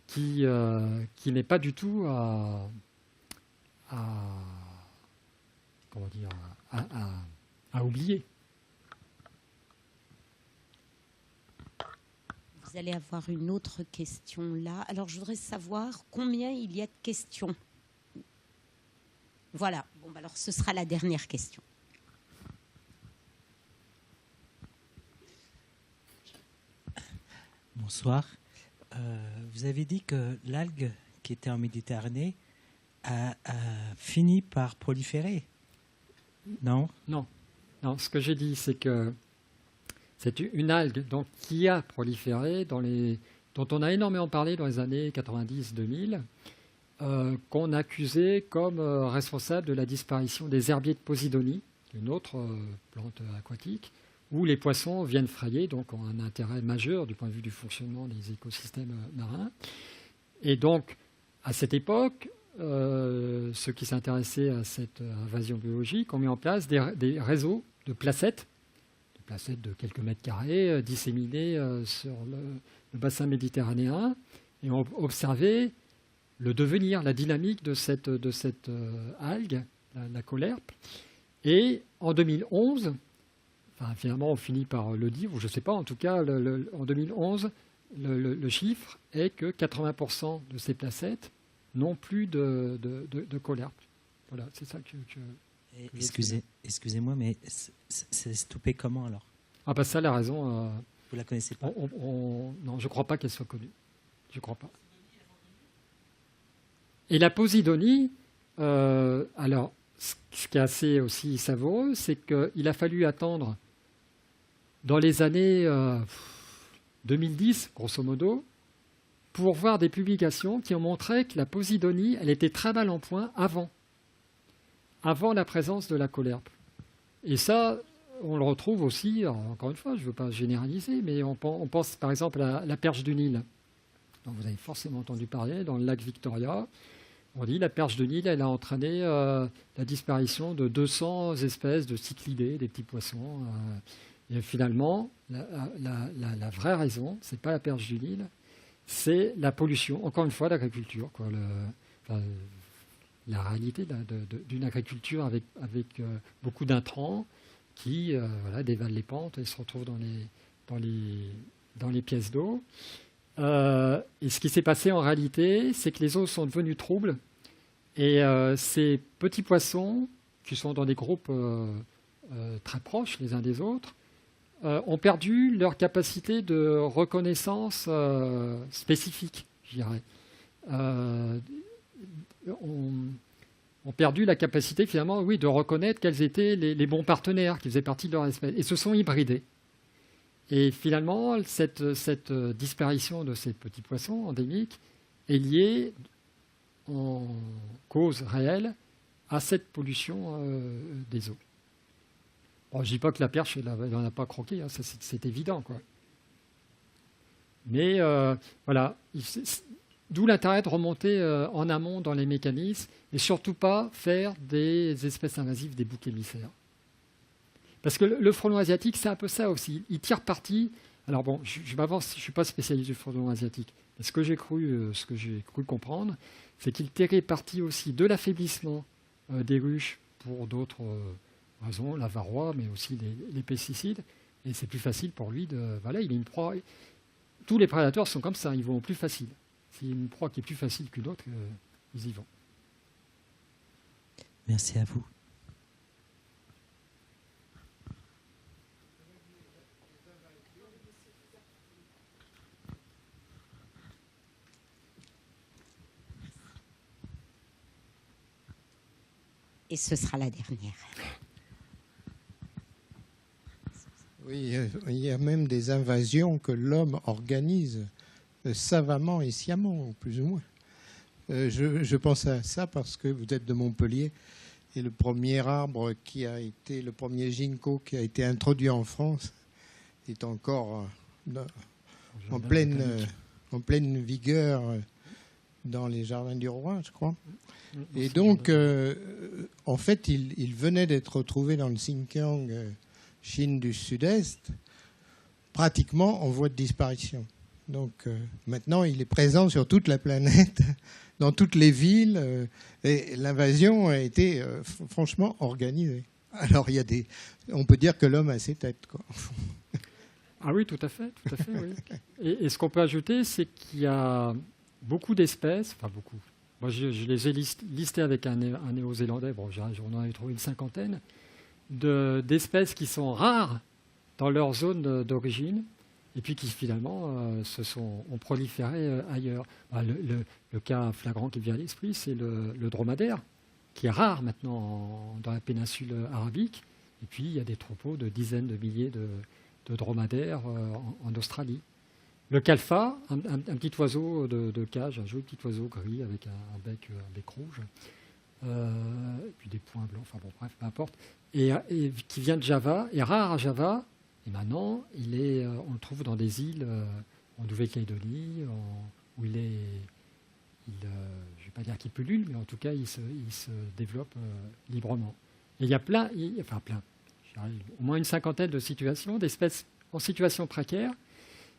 qui n'est pas du tout à oublier. Vous allez avoir une autre question là. Alors, je voudrais savoir combien il y a de questions. Voilà. Bon, alors, ce sera la dernière question. Bonsoir. Vous avez dit que l'algue qui était en Méditerranée a fini par proliférer, non? Non. Ce que j'ai dit, c'est que c'est une algue qui a proliféré, dont on a énormément parlé dans les années 90-2000, qu'on accusait comme responsable de la disparition des herbiers de Posidonie, une autre plante aquatique, où les poissons viennent frayer, donc ont un intérêt majeur du point de vue du fonctionnement des écosystèmes marins. Et donc, à cette époque, ceux qui s'intéressaient à cette invasion biologique ont mis en place des réseaux de placettes de quelques mètres carrés, disséminées sur le bassin méditerranéen, et ont observé le devenir, la dynamique de cette algue, la caulerpe. Et en 2011, finalement on finit par le dire, ou je ne sais pas, en tout cas en 2011, le chiffre est que 80% de ces placettes n'ont plus de caulerpe. Voilà, c'est ça que Excusez-moi, mais c'est stoppé comment alors? Ah ça, la raison... Vous la connaissez pas? Non, je ne crois pas qu'elle soit connue. Je ne crois pas. Et la Posidonie, alors, ce qui est assez aussi savoureux, c'est qu'il a fallu attendre dans les années 2010, grosso modo, pour voir des publications qui ont montré que la Posidonie, elle était très mal en point avant la présence de la caulerpe. Et ça, on le retrouve aussi, encore une fois, je ne veux pas généraliser, mais on pense par exemple à la perche du Nil. dont vous avez forcément entendu parler, dans le lac Victoria. On dit que la perche de Nil, elle a entraîné la disparition de 200 espèces de cyclidés, des petits poissons. Et finalement, la vraie raison, ce n'est pas la perche du Nil, c'est la pollution, encore une fois, l'agriculture. La réalité d'une agriculture avec beaucoup d'intrants qui dévalent les pentes et se retrouvent dans les pièces d'eau. Et ce qui s'est passé en réalité, c'est que les eaux sont devenues troubles et ces petits poissons, qui sont dans des groupes très proches les uns des autres, ont perdu leur capacité de reconnaissance spécifique, je dirais. Ont perdu la capacité finalement, oui, de reconnaître quels étaient les bons partenaires qui faisaient partie de leur espèce et se sont hybridés. Et finalement, cette disparition de ces petits poissons endémiques est liée en cause réelle à cette pollution des eaux. Bon, je ne dis pas que la perche, elle n'en a pas croqué, hein, ça, c'est évident, quoi. Mais voilà, d'où l'intérêt de remonter en amont dans les mécanismes et surtout pas faire des espèces invasives des boucs émissaires. Parce que le frelon asiatique, c'est un peu ça aussi. Il tire parti. Alors bon, je m'avance, je ne suis pas spécialiste du frelon asiatique. Mais ce que j'ai cru comprendre, c'est qu'il tirait parti aussi de l'affaiblissement des ruches pour d'autres raisons, la varroa, mais aussi les pesticides. Et c'est plus facile pour lui de... Voilà, il est une proie. Tous les prédateurs sont comme ça, ils vont au plus facile. S'il y a une proie qui est plus facile qu'une autre, ils y vont. Merci à vous. Et ce sera la dernière. Oui, il y a même des invasions que l'homme organise savamment et sciemment, plus ou moins. Je pense à ça parce que vous êtes de Montpellier et le premier arbre qui a été, le premier ginkgo qui a été introduit en France est encore en pleine vigueur dans les jardins du roi, je crois. Et donc, en fait, il venait d'être retrouvé dans le Xinjiang, Chine du Sud-Est, pratiquement en voie de disparition. Donc maintenant, il est présent sur toute la planète, dans toutes les villes, et l'invasion a été franchement organisée. Alors, on peut dire que l'homme a ses têtes, quoi. Ah oui, tout à fait, oui. Et ce qu'on peut ajouter, c'est qu'il y a beaucoup d'espèces, enfin beaucoup. Moi, je les ai listées avec un néo-zélandais, bon, j'en avais trouvé une cinquantaine, d'espèces qui sont rares dans leur zone d'origine, et puis qui finalement ont proliféré ailleurs. Le cas flagrant qui vient à l'esprit, c'est le dromadaire, qui est rare maintenant dans la péninsule arabique, et puis il y a des troupeaux de dizaines de milliers de dromadaires en Australie. Le calfa, un petit oiseau de cage, un joli petit oiseau gris avec un bec rouge, et puis des points blancs, enfin bon, bref, peu importe, et qui vient de Java, est rare à Java, et maintenant on le trouve dans des îles en Nouvelle-Calédonie, où je ne vais pas dire qu'il pullule, mais en tout cas il se développe librement. Et il y a plein, au moins une cinquantaine de situations, d'espèces en situation précaire,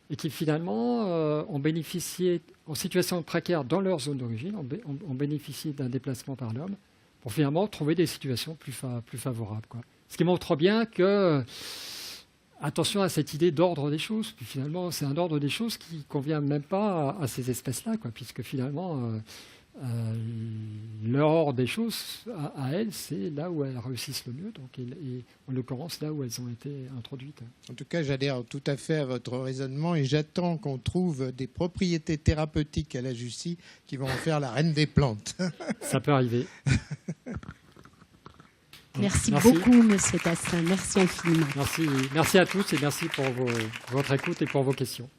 et qui finalement ont bénéficié, en situation précaire dans leur zone d'origine, ont bénéficié d'un déplacement par l'homme pour finalement trouver des situations plus favorables, quoi. Ce qui montre bien que, attention à cette idée d'ordre des choses, puis finalement c'est un ordre des choses qui ne convient même pas à ces espèces-là, quoi, puisque finalement l'ordre des choses à elles, c'est là où elles réussissent le mieux, donc, et en l'occurrence là où elles ont été introduites. En tout cas, j'adhère tout à fait à votre raisonnement et j'attends qu'on trouve des propriétés thérapeutiques à la Jussie qui vont en faire la reine des plantes. Ça peut arriver. Merci beaucoup, Monsieur Tassin. Merci infiniment. Merci à tous et merci pour votre écoute et pour vos questions.